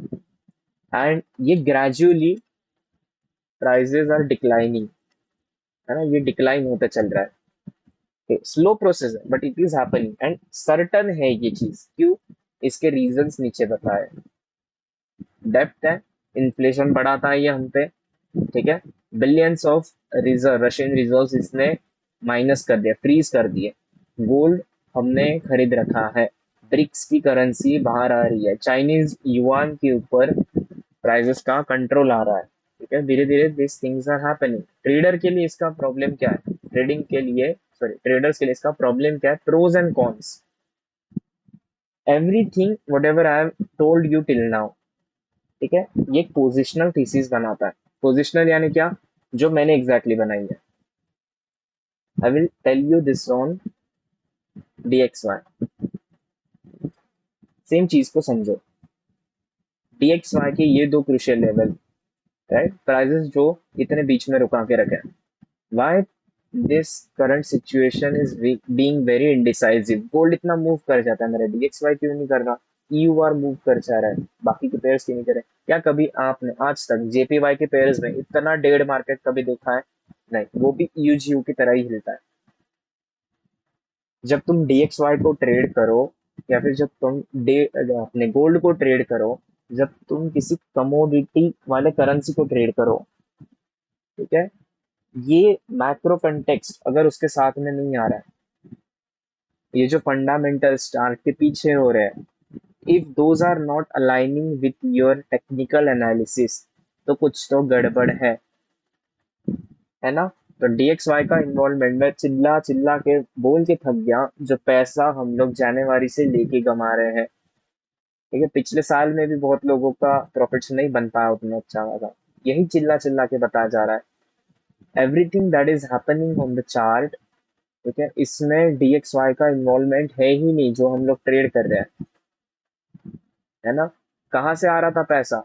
एंड ये ग्रेजुअली प्राइजेस आर डिक्लाइनिंग, है ना, ये डिक्लाइन होता चल रहा है। स्लो प्रोसेस है but it is happening and certain है ये चीज। क्यों? इसके रीजंस नीचे बताए। डेप्थ है, इन्फ्लेशन बढ़ाता है ये हम पे, ठीक है। Billions of reserve, Russian reserve इसने माइनस कर दिया, फ्रीज कर दिए। गोल्ड हमने खरीद रखा है। ब्रिक्स की करेंसी बाहर आ रही है। चाइनीज युआन के ऊपर प्राइसेस का कंट्रोल आ रहा है, ठीक है। धीरे धीरे this things are happening. Trader के लिए इसका प्रॉब्लम क्या है, ट्रेडिंग के लिए, सॉरी, ट्रेडर्स के लिए इसका प्रॉब्लम क्या है? Pros and cons, everything whatever I have told you till now, ठीक है। ये एक पोजिशनल थीसिस बनाता है। पोजिशनल यानी क्या? जो मैंने एग्जैक्टली बनाई है। I will tell you this on DXY। Same चीज को समझो। DXY के ये दो क्रूशियल लेवल, राइट, प्राइजेस जो इतने बीच में रुका के रखे हैं। Why this current situation is being very indecisive? Gold इतना मूव कर जाता है, मेरा DXY क्यों नहीं कर रहा? EUR मूव कर जा रहा है, बाकी के पेयर्स क्यों नहीं करे? क्या कभी आपने आज तक JPY के पेयर्स में इतना डेड मार्केट कभी देखा है? नहीं, वो भी EUGU की तरह ही हिलता है। जब तुम DXY को ट्रेड करो, या फिर जब तुम डे अपने गोल्ड को ट्रेड करो, जब तुम किसी कमोडिटी वाले करेंसी को ट्रेड करो, ठीक है, ये मैक्रो कंटेक्स्ट अगर उसके साथ में नहीं आ रहा है, ये जो फंडामेंटल स्टार के पीछे हो रहे हैं, if those are not aligning with your technical analysis, तो कुछ तो गड़बड़ है ना। तो DXY का इन्वॉल्वमेंट में चिल्ला चिल्ला के बोल के थक गया, जो पैसा हम लोग जनवरी से लेके कमा रहे हैं, ठीक है। पिछले साल में भी बहुत लोगों का प्रॉफिट्स नहीं बन पाया उतना अच्छा वाला, यही चिल्ला चिल्ला के बताया जा रहा है। Everything that is happening on the chart, ठीक है, इसमें DXY का इन्वॉल्वमेंट है ही नहीं, जो हम लोग ट्रेड कर रहे हैं, है ना। कहाँ से आ रहा था पैसा?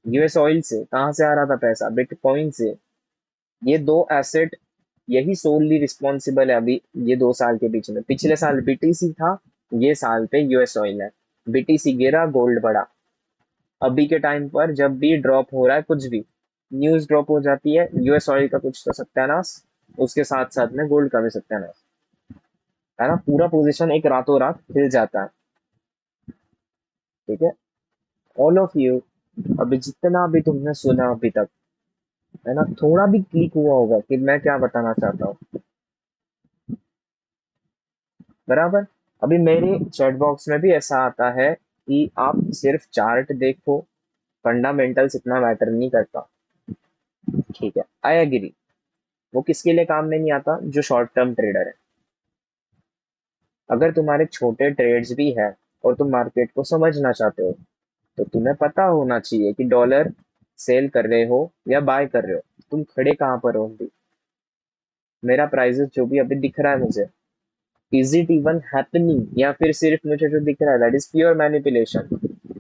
US ऑयल से। कहाँ से आ रहा था पैसा? बिटकॉइन से। ये दो एसेट, यही सोलली रिस्पॉन्सिबल है अभी ये 2 साल के बीच में। पिछले साल BTC था, ये साल पे US ऑयल है। BTC गिरा, गोल्ड बढ़ा। अभी के टाइम पर जब भी ड्रॉप हो रहा है, कुछ भी न्यूज ड्रॉप हो जाती है, US ऑयल का कुछ तो सत्यानाश, उसके साथ साथ में गोल्ड का भी सत्यानाश, है ना। पूरा पोजीशन एक रातों रात हिल जाता है, ठीक है। ऑल ऑफ यू, अभी जितना भी तुमने सुना अभी तक, है ना, थोड़ा भी क्लिक हुआ होगा कि मैं क्या बताना चाहता हूँ, बराबर। अभी मेरे चैट बॉक्स में भी ऐसा आता है कि आप सिर्फ चार्ट देखो, फंडामेंटल्स इतना मैटर नहीं करता, ठीक है, आई एग्री। वो किसके लिए काम में नहीं आता? जो शॉर्ट टर्म ट्रेडर है। अगर तुम्हारे छोटे ट्रेड्स भी है और तुम मार्केट को समझना चाहते हो, तो तुम्हें पता होना चाहिए कि डॉलर सेल कर रहे हो या बाय कर रहे हो, तुम खड़े कहाँ पर हो अभी। मेरा प्राइसेस जो भी अभी दिख रहा है मुझे, इज इट इवन हैपनिंग, या फिर सिर्फ मुझे जो दिख रहा है that is pure manipulation?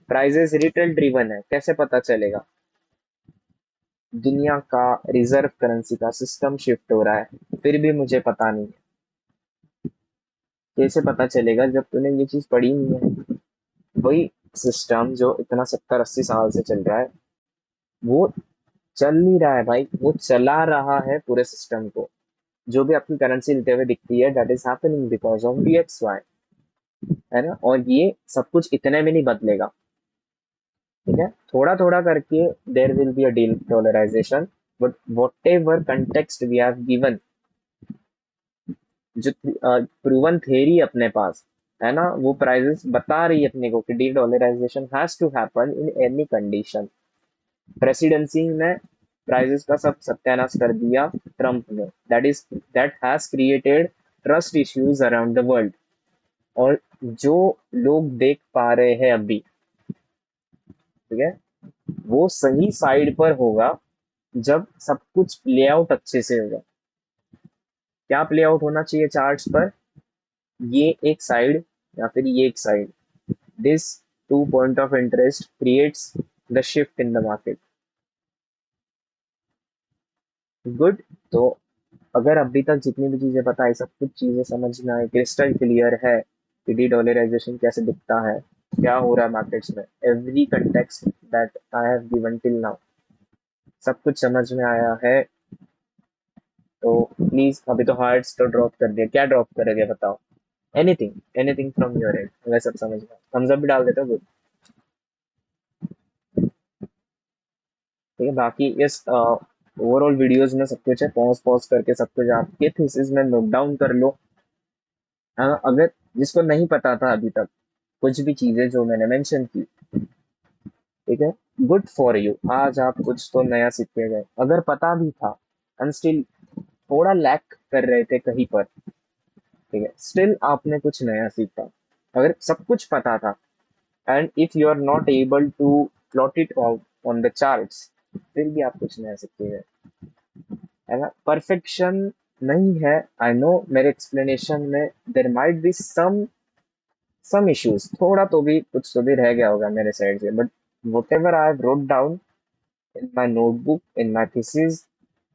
Prices retail driven है, कैसे पता चलेगा? दुनिया का रिजर्व करेंसी का सिस्टम शिफ्ट हो रहा है, फिर भी मुझे पता नहीं है। कैसे पता चलेगा जब तूने ये चीज पढ़ी नहीं है? वही सिस्टम जो इतना 70-80 साल से चल रहा है, वो चल नहीं रहा है भाई, वो चला रहा है पूरे सिस्टम को। जो भी अपनी करेंसी लेते हुए दिखती है, that is happening because of DXY, है ना। और ये सब कुछ इतने में नहीं बदलेगा, ठीक है। थोड़ा थोड़ा करके there will be a dollarization, but whatever context we have given, जो प्रूवन थेरी अपने पास है ना, वो प्राइजेस बता रही है अपने को कि de dollarization has to happen in any condition. Presidency में प्राइजेस का सब सत्यानाश कर दिया ट्रम्प ने। That has created trust issues around the world. और जो लोग देख पा रहे हैं अभी, ठीक है, वो सही साइड पर होगा जब सब कुछ प्ले आउट अच्छे से होगा। क्या प्ले आउट होना चाहिए चार्ट्स पर? ये एक साइड या फिर ये एक side, this two point of interest creates the shift in the market. Good. तो अगर अभी तक जितनी भी चीजें पता है, सब कुछ चीजें समझ में आई, क्रिस्टल क्लियर है कि डी डॉलराइजेशन कैसे दिखता है, क्या हो रहा है मार्केट्स में, every context that I have given till now, सब कुछ समझ में आया है, तो प्लीज अभी तो हार्ट्स तो ड्रॉप कर दिया, क्या ड्रॉप करोगे बताओ? Anything, anything from your and, अगर सब समझ में थम्स अप भी डाल देते हो, गुड। ठीक है, बाकी इस ओवरऑल वीडियोस में सब कुछ है, पॉज पॉज करके सब कुछ आपके थीसिस में नोट डाउन कर लो। अगर जिसको नहीं पता था अभी तक कुछ भी चीजें जो मैंने मेंशन की, ठीक है, गुड फॉर यू, आज आप कुछ तो नया सीख के गए। अगर पता भी था एंड स्टिल थोड़ा लैक कर रहे थे कहीं पर, ठीक है, स्टिल आपने कुछ नया सीखा। अगर सब कुछ पता था and if you are not able to plot it out on the charts, फिर भी आप कुछ नया सीख के गए, है ना। परफेक्शन नहीं है, आई नो, मेरे एक्सप्लेनेशन में there might be some issues, थोड़ा तो भी कुछ तो भी रह गया होगा मेरे साइड से, but what ever I have wrote down in my notebook, in my thesis,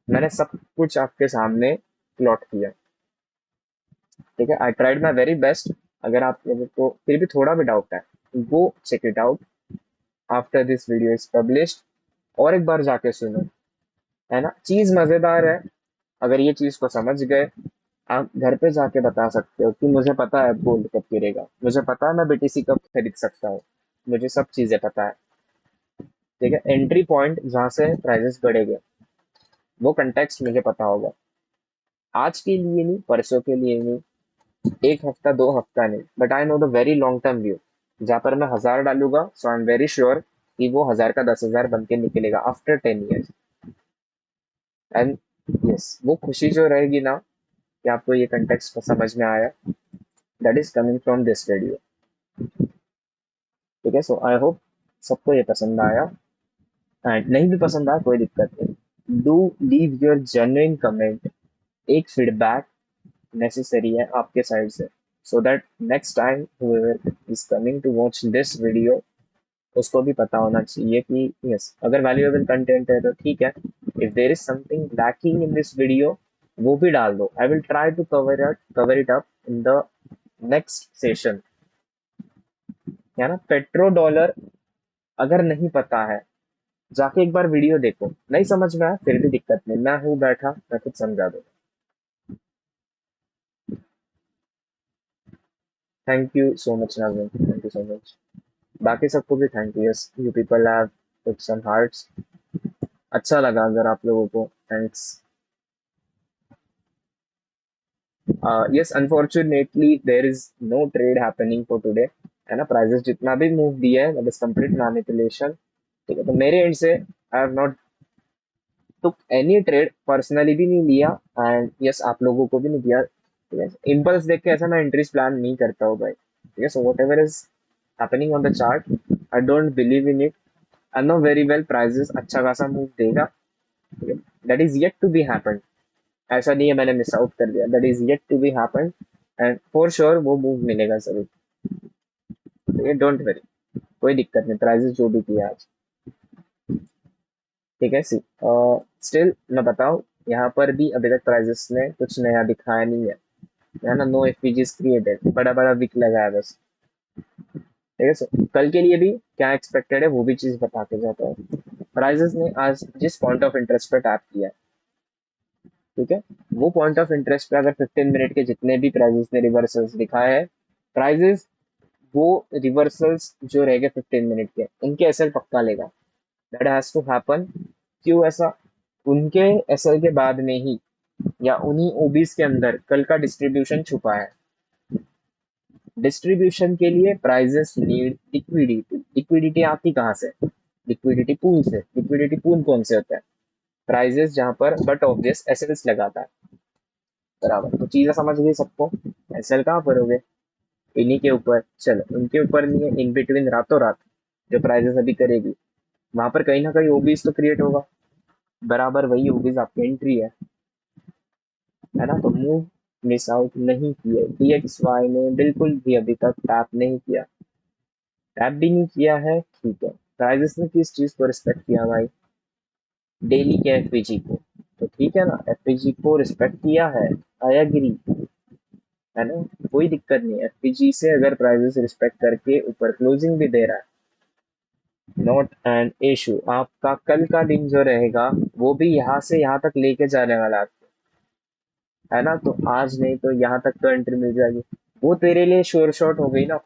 मैंने सब कुछ आपके सामने प्लॉट किया। ठीक है, I tried my very best. अगर आप लोगों को फिर भी थोड़ा भी डाउट है, go check it out after this video is published, और एक बार जाके सुनो, है ना। चीज मजेदार है, अगर ये चीज को समझ गए, आप घर पे जाके बता सकते हो कि मुझे पता है गोल्ड कब गिरेगा, मुझे पता है मैं बीटीसी कब खरीद सकता हूँ, मुझे सब चीजें पता है। ठीक है, एंट्री पॉइंट जहाँ से प्राइसेस बढ़ेंगे, वो कंटेक्स्ट मुझे पता होगा। आज के लिए नहीं, परसों के लिए नहीं, एक हफ्ता दो हफ्ता नहीं, but I know the very long term view, जहाँ पर मैं 1000 डालूंगा, सो आई एम वेरी श्योर कि वो 1000 का 10,000 बन के निकलेगा आफ्टर 10 ईयर्स। एंड यस, वो खुशी जो रहेगी ना कि आपको ये कंटेक्स्ट समझ में आया, that is coming from this video. ठीक है, सो आई होप सबको ये पसंद आया, एंड नहीं भी पसंद आया कोई दिक्कत नहीं, do leave your genuine comment, एक फीडबैक नेसेसरी है आपके साइड से, so that next time whoever is coming to watch this video, उसको भी पता होना चाहिए कि यस, अगर वैल्यूएबल कंटेंट है तो ठीक है, if there is something lacking in this video, वो भी डाल दो, I will try to cover it up in the next session, है ना। पेट्रो डॉलर अगर नहीं पता है, जाके एक बार वीडियो देखो, नहीं समझ में आया फिर भी दिक्कत नहीं, मैं हूँ बैठा, मैं कुछ समझा दूँ। Thank you so much Nazim, thank you so much. बाकी सबको भी thank you, yes you people have put some hearts, अच्छा लगा अगर आप लोगों को, thanks. Yes, unfortunately there is no trade happening for today, है ना। प्राइसेस जितना भी मूव दिया है, दैट इज कंप्लीट मैनिपुलेशन। ठीक है, तो मेरे एंड से I have not took any trade, personally भी नहीं लिया, एंड यस आप लोगों को भी नहीं दिया। ठीक है, इम्पल्स देख के ऐसा मैं एंट्रीज प्लान नहीं करता हूँ भाई। ठीक है, so whatever is happening on the chart, I don't believe in it. I know very well prices अच्छा खासा मूव देगा, that is yet to be happen, ऐसा नहीं है मैंने मिस आउट कर दिया, that is yet to be happen, and for sure वो मूव मिलेगा जरूर। ठीक है, डोंट वरी, कोई दिक्कत नहीं, प्राइसेस जो भी किया आज। ठीक है, सी स्टिल मैं बताऊं, यहाँ पर भी अभी तक प्राइजेस ने कुछ नया दिखाया नहीं है ना। नो एफपीजीज क्रिएटेड, बड़ा बड़ा विक लगा है बस। ठीक है, सो कल के लिए भी क्या एक्सपेक्टेड है वो भी चीज बता के जाता हूँ। प्राइजेस ने आज जिस पॉइंट ऑफ इंटरेस्ट पे टैप किया है, ठीक है, वो पॉइंट ऑफ इंटरेस्ट पे अगर 15 मिनट के जितने भी प्राइजेस ने रिवर्सल्स दिखाए हैं, प्राइजेस वो रिवर्सल्स जो रह गए 15 मिनट के, उनके एसएल पक्का लेगा, दैट हैज टू हैपन। क्यों ऐसा? उनके एसएल के बाद में ही या उन्हीं ओबीज के अंदर कल का डिस्ट्रीब्यूशन छुपा है। डिस्ट्रीब्यूशन के लिए प्राइजेस नीड लिक्विडिटी। लिक्विडिटी आती कहाँ से? लिक्विडिटी पूल से। लिक्विडिटी पूल कौन से होता है? प्राइजेस जहां पर बट ऑब्वियस एसएल्स लगाता है। बराबर, तो चीजें समझ गई सबको? एसएल कहाँ पर हो गए? इन्हीं के ऊपर। चलो उनके ऊपर नहीं है, इन बिटवीन रातों रात जो प्राइजेस अभी करेगी वहां पर कहीं ना कहीं ओबीज तो क्रिएट होगा। बराबर, वही ओबीज आपकी एंट्री है ना? तो मूव मिस आउट नहीं किए, डीएक्सवाई ने बिल्कुल भी अभी तक टैप नहीं किया। टैप भी नहीं किया है, ठीक है। प्राइजेस ने किस चीज को रिस्पेक्ट किया भाई? डेली के एफपीजी को। तो ठीक है ना, एफपीजी को रिस्पेक्ट किया है, आई एग्री, है ना? कोई दिक्कत नहीं, एफपीजी से अगर प्राइजेस रिस्पेक्ट करके ऊपर क्लोजिंग भी दे रहा है, नॉट एन इशू। आपका कल का दिन जो रहेगा वो भी यहाँ से यहाँ तक लेके जाने वाला है आपको, है ना? तो आज नहीं तो यहाँ तक तो एंट्री मिल जाएगी। वो तेरे लिए श्योर शॉट हो गई ना,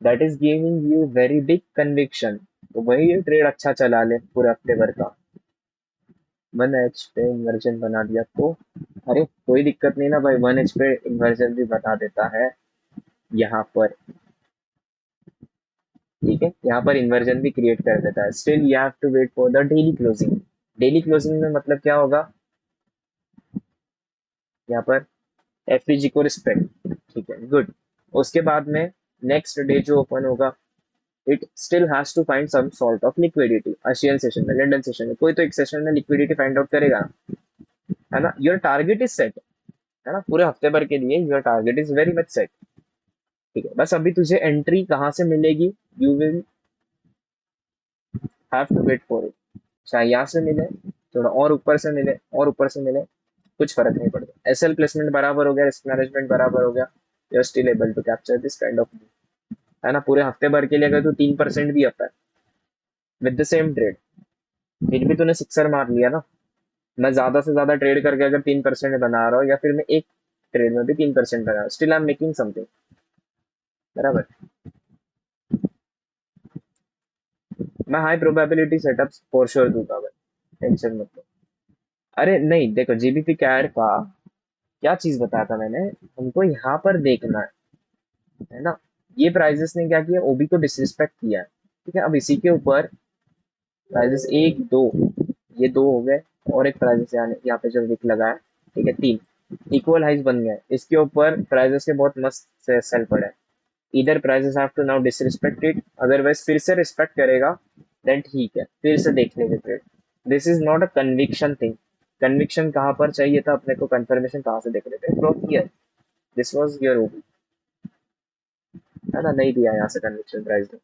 that is giving you very big conviction. तो वही ट्रेड अच्छा चला ले पूरे हफ्ते भर का। 1H पे इन्वर्जन बना दिया तो अरे कोई दिक्कत नहीं ना भाई, 1H पे इन्वर्जन भी बता देता है यहाँ पर, ठीक है? यहाँ पर इन्वर्जन भी क्रिएट कर देता है। Still you have to wait for the daily closing. Daily closing में मतलब क्या होगा? यहाँ पर एफपीजी को रिस्पेक्ट, ठीक है, गुड। उसके बाद में नेक्स्ट डे जो ओपन होगा, it still has to find some sort of liquidity. Asian session में, लंदन सेशन में, कोई तो एक सेशन में लिक्विडिटी फाइंड आउट करेगा, है ना? योर टारगेट इज सेट, है ना? पूरे हफ्ते भर के लिए your target is very much set, ठीक है। बस अभी तुझे एंट्री कहाँ से मिलेगी, you will have to wait for it. चाहे यहाँ से मिले, थोड़ा और ऊपर से मिले, और ऊपर से मिले, कुछ फर्क नहीं पड़ता। एसएल प्लेसमेंट बराबर हो गया, रिस्क मैनेजमेंट बराबर हो गया, you are still able to capture this kind of, है ना? पूरे हफ्ते भर के लिए अगर तू 3% भी अप है विद द सेम ट्रेड, फिर भी तूने सिक्सर मार लिया ना। मैं ज्यादा से ज्यादा ट्रेड करके अगर 3% बना रहा हूँ, या फिर मैं एक ट्रेड में भी 3% बना रहा हूँ, still I am making something. बराबर। मैं high probability setups for sure दूंगा भाई, टेंशन मत लो। अरे नहीं, देखो जीबीपी कैड का क्या चीज बताया था मैंने, हमको यहाँ पर देखना है ना? ये प्राइजेस ने क्या किया, ओबी को डिसरिस्पेक्ट किया है, ठीक है। अब इसी के ऊपर प्राइजेस एक दो, ये दो हो गए, और एक प्राइजेस यहाँ पे जो विक लगा है, ठीक है, तीन इक्वल हाइज बन गए। इसके ऊपर प्राइजेस के बहुत मस्त से सेल पड़े हैं। इधर prices have to now disrespect it, otherwise फिर से रिस्पेक्ट करेगा देन ठीक है, फिर से देख लेंगे trade. This is not a conviction thing. Conviction कहाँ पर चाहिए था अपने को, कंफर्मेशन कहाँ से देख रहे थे, from here. This was your OB, है ना? नहीं दिया यहाँ से कन्विक्शन प्राइस ने।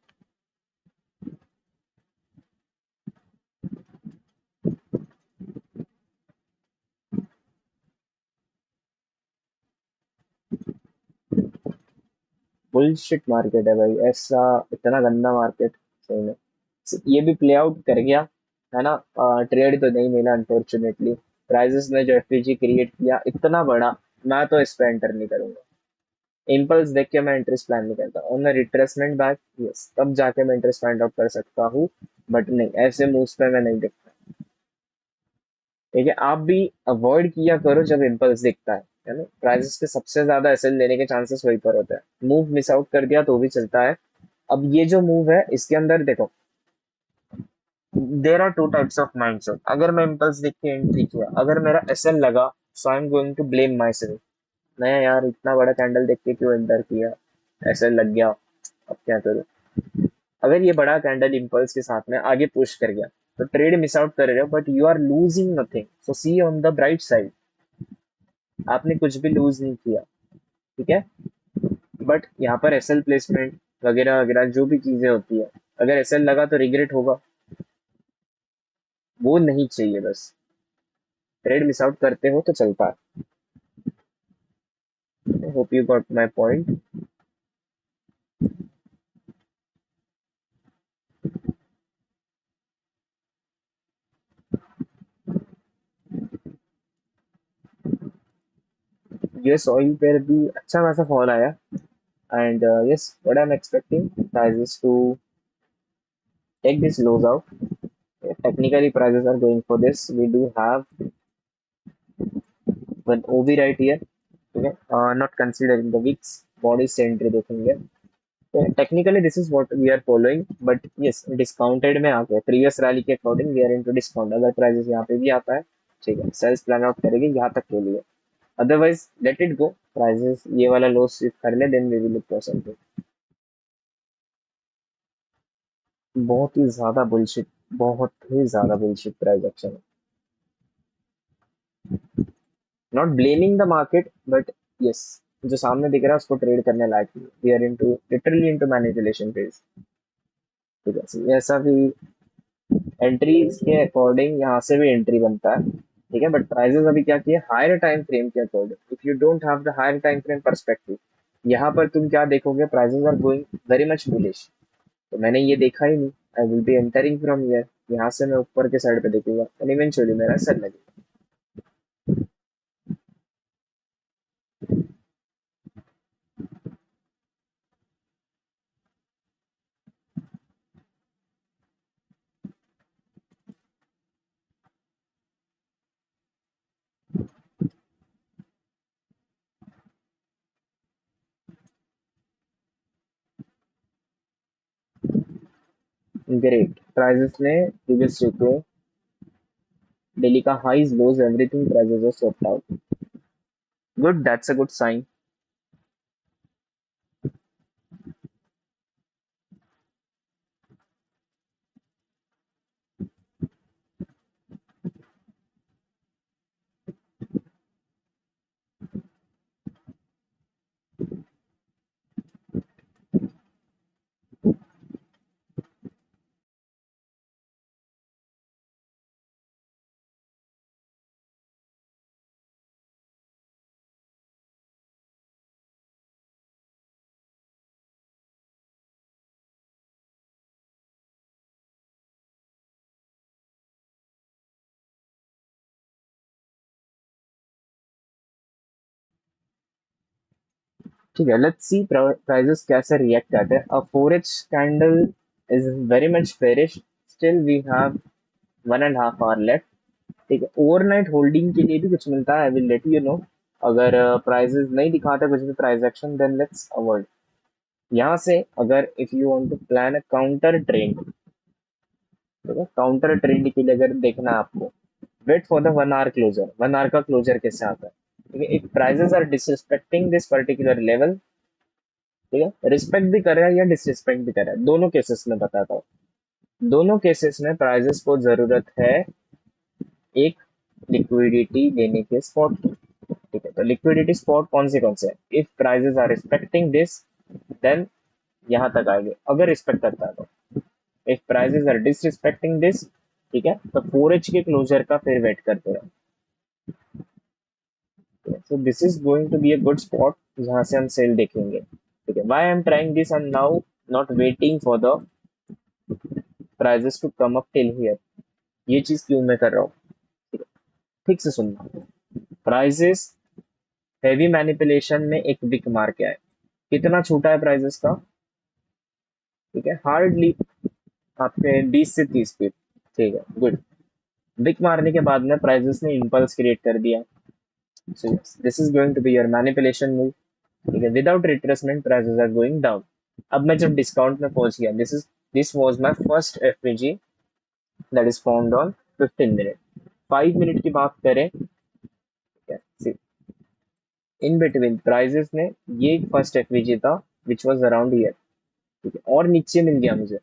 बुलशिट मार्केट है भाई, ऐसा इतना गंदा मार्केट, सही में। ये भी प्ले आउट कर गया, है ना? ट्रेड तो नहीं मिला अनफॉर्चुनेटली। प्राइजेस ने जो एफपीजी क्रिएट किया इतना बड़ा, मैं तो इस पे एंटर नहीं करूंगा। इम्पल्स देख के मैं इंटरेस्ट प्लान नहीं करता, और मैं रिट्रेसमेंट बैक, यस, तब जाके मैं इंटरेस्ट फाइंड आउट कर सकता हूँ। बट नहीं, ऐसे मूव्स पे मैं नहीं देखता, ठीक है? आप भी अवॉइड किया करो जब इम्पल्स दिखता है ना? प्राइजेस के सबसे ज्यादा एसएल लेने के चांसेस वहीं पर होते हैं। मूव मिस आउट कर दिया तो भी चलता है। अब ये जो मूव है इसके अंदर देखो, there are two types of mindset. अगर मैं इम्पल्स देख के एंट्री किया, अगर मेरा एसएल लगा, so I am going to blame myself. नया यार, इतना बड़ा कैंडल देख के क्यों एंटर किया, एसएल लग गया, अब क्या करूं? अगर ये बड़ा कैंडल इम्पल्स के साथ में आगे पुश कर गया तो ट्रेड मिस आउट कर रहे हो, but you are losing nothing, so see on the bright side, आपने कुछ भी लूज नहीं किया, ठीक है? बट यहाँ पर एसएल प्लेसमेंट वगैरह वगैरह जो भी चीजें होती है, अगर एसएल लगा तो रिग्रेट होगा, वो नहीं चाहिए। बस ट्रेड मिस आउट करते हो तो चलता है। Hope you got my point. US oil पर भी अच्छा खासा फॉल आया, and yes, what I am expecting prices to take this lows out. Technically prices are going for this, we do have one OV right here, ठीक है, not considering the weeks body से एंट्री देखेंगे। तो technically this is what we are following, but yes discounted में आ गया प्रीवियस रैली के according we are into discount. अगर प्राइसेस यहाँ पे भी आता है ठीक है, सेल्स प्लान आउट करेगी यहाँ तक के लिए, otherwise let it go, prices ये वाला लॉस कर ले then we will look for something. बहुत ही ज्यादा बुलशिट, बहुत ही ज्यादा bullshit price action. Not blaming the market but yes, जो सामने दिख रहा है उसको ट्रेड करने लायक नहीं, we are into literally into manipulation phase. ठीक है, so ऐसा भी एंट्रीज के अकॉर्डिंग यहाँ से भी एंट्री बनता है, ठीक है, बट प्राइसेस अभी क्या किए हायर टाइम फ्रेम के according, if you don't have the higher time frame perspective, यहाँ पर तुम क्या देखोगे, prices are going very much bullish. तो मैंने ये देखा ही नहीं, I will be entering from here, यहाँ से मैं ऊपर के साइड पे देखूंगा एंड इवेंचुअली मेरा सेल लगेगा। ग्रेट, प्राइसेस ने प्रीवियस वीक को डेली का highs lows everything prices are sort out, good, that's a good sign. ठीक है, लेट्स सी प्राइसेस कैसे रिएक्ट करते हैं। A 4H candle is very much bearish, still we have 1.5 hour left. ठीक है, ओवरनाइट होल्डिंग के लिए भी कुछ मिलता है, I will let you know. अगर प्राइसेस नहीं दिखाते कुछ भी price action then let's avoid. यहाँ से अगर if you want to plan a counter trend, ठीक है, काउंटर ट्रेंड के लिए अगर देखना है आपको, wait for the 1 hour closure. 1 hour का क्लोजर कैसे आता है, ठीक है, if prices are disrespecting this particular level, ठीक है, रिस्पेक्ट भी कर रहा है या डिसरिस्पेक्ट भी कर रहा है, दोनों केसेस में बताता हूँ। दोनों केसेस में प्राइजेस को जरूरत है एक लिक्विडिटी देने के स्पॉट की, ठीक है, तो लिक्विडिटी स्पॉट कौन से है, if prices are respecting this then यहाँ तक आएंगे, अगर रिस्पेक्ट करता है तो। If prices are disrespecting this, ठीक है, तो 4H के क्लोजर का फिर वेट करते हैं। So this is going to be a good spot जहां से हम सेल देखेंगे, ठीक है। Why I am trying this and now not waiting for the prices to come up till here, ये चीज क्यों मैं कर रहा हूँ, ठीक से सुनना। प्राइजेस हैवी मैनिपुलेशन में एक बिग मार के आए, कितना छूटा है प्राइजेस का, ठीक है, हार्डली आपके 20 से 30 पीप, ठीक है, गुड। बिग मारने के बाद में प्राइजेस ने इम्पल्स क्रिएट कर दिया, so yes this is going to be your manipulation move, ठीक है, without retracement prices are going down. अब मैं जब डिस्काउंट में पहुंच गया, this was my first FPG that is found on 15 minute. 5 minute की बात करें, इन बिटवीन प्राइजेस ने ये फर्स्ट एफवीजी था विच वाज अराउंड ईयर, ठीक है, और नीचे मिल गया मुझे,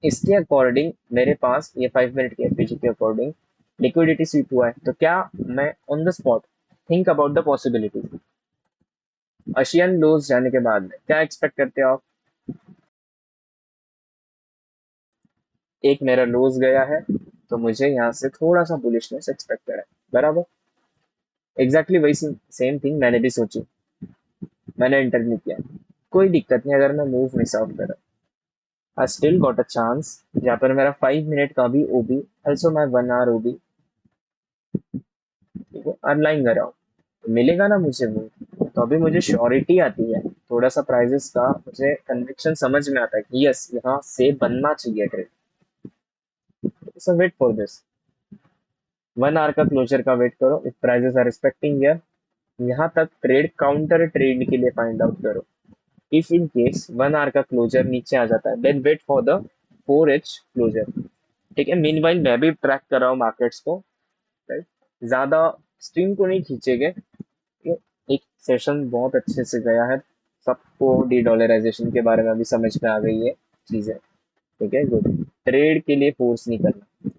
इसके अकॉर्डिंग मेरे पास ये 5 मिनट के एफवीजी के अकॉर्डिंग लिक्विडिटी स्वीप हुआ है, तो क्या मैं on the spot think about the possibility, Asian lows जाने के बाद में क्या एक्सपेक्ट करते हो आप, एक मेरा लोज गया है तो मुझे यहाँ से थोड़ा सा बुलिशनेस एक्सपेक्टेड है, बराबर, एग्जैक्टली वही सेम थिंग मैंने भी सोची, मैंने एंटर नहीं किया, कोई दिक्कत नहीं अगर मैं मूव मिस आउट करा, I still got a chance जहाँ पर मेरा 5 मिनट का भी ओबी, also my 1 आवर ओबी, ठीक है, अनलाइन कर रहा हूँ, तो मिलेगा ना मुझे वो, तो अभी मुझे श्योरिटी आती है थोड़ा सा प्राइजेस का, मुझे कन्विक्शन समझ में आता है कि यस यहाँ से बनना चाहिए trade, so wait for this. 1 hour का क्लोजर का वेट करो if prices are respecting here. यहाँ तक ट्रेड काउंटर ट्रेड के लिए फाइंड आउट करो। इफ इन केस 1 आवर का क्लोजर नीचे आ जाता है then wait for the 4H closure. ठीक है, मीनवाइल मैं भी ट्रैक कर रहा हूँ मार्केट्स को, राइट। ज्यादा स्ट्रीम को नहीं खींचेंगे। ये एक सेशन बहुत अच्छे से गया है, सबको डी डॉलराइजेशन के बारे में अभी समझ में आ गई है चीजें। ठीक है, गुड। ट्रेड के लिए फोर्स नहीं करना,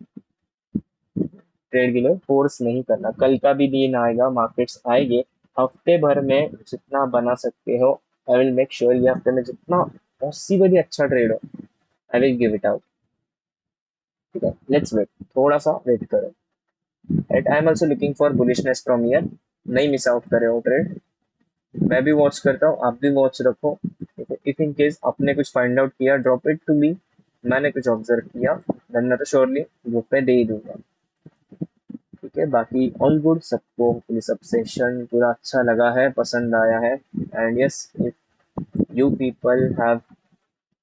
ट्रेड के लिए फोर्स नहीं करना। कल का भी दिन आएगा, मार्केट्स आएंगे, हफ्ते भर में जितना बना सकते हो आई विल मेक श्योर ये हफ्ते में जितना पॉसिबली अच्छा ट्रेड हो I will give it out. ठीक है, लेट्स वेट, थोड़ा सा वेट करो। Right, I am also looking for bullishness from year, नहीं मिस आउट करे हो ट्रेड। मैं भी वॉच करता हूँ, आप भी वॉच रखो। इफ इन केस आपने कुछ फाइंड आउट किया ड्रॉप इट टू मी, मैंने कुछ ऑब्जर्व किया देन मैं तो श्योरली ग्रुप पे दे ही दूंगा। ठीक है, बाकी ऑल गुड, सबको ये सब सेशन पूरा अच्छा लगा है, पसंद आया है। And yes, if you people have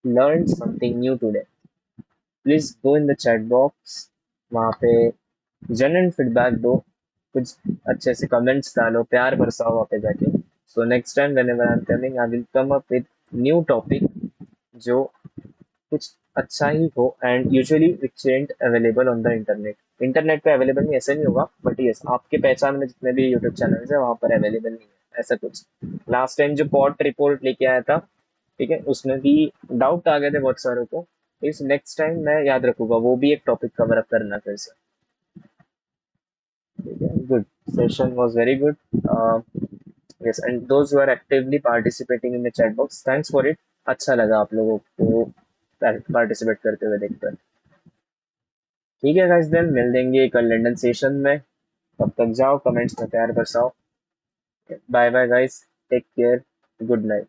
learn something new today please go in the chat box, वहाँ पे जेन्युइन फीडबैक दो, कुछ अच्छे से कमेंट्स डालो, प्यार बरसाओ वहाँ पे जाके। So next time whenever I am coming I will come up with new topic जो कुछ अच्छा ही हो, and usually which ant available on the internet. Internet पे अवेलेबल नहीं ऐसा नहीं होगा, बट यस आपके पहचान में जितने भी यूट्यूब चैनल्स है वहाँ पर अवेलेबल नहीं है ऐसा कुछ। लास्ट टाइम जो पॉट रिपोर्ट लेके आया था, ठीक है, उसमें भी डाउट आ गए थे बहुत सारों को। इस नेक्स्ट टाइम मैं याद रखूंगा, वो भी एक टॉपिक कवर अप करना फिर से। ठीक है, good. Session was very good. Yes, and those who are actively participating in the chat box, thanks for it. अच्छा लगा आप लोगों को पार्टिसिपेट करते हुए देखकर। ठीक है गाइस, देन मिल देंगे कल लंदन सेशन में। तब तक जाओ कमेंट्स में प्यार बरसाओ। Bye bye guys, take care, good night.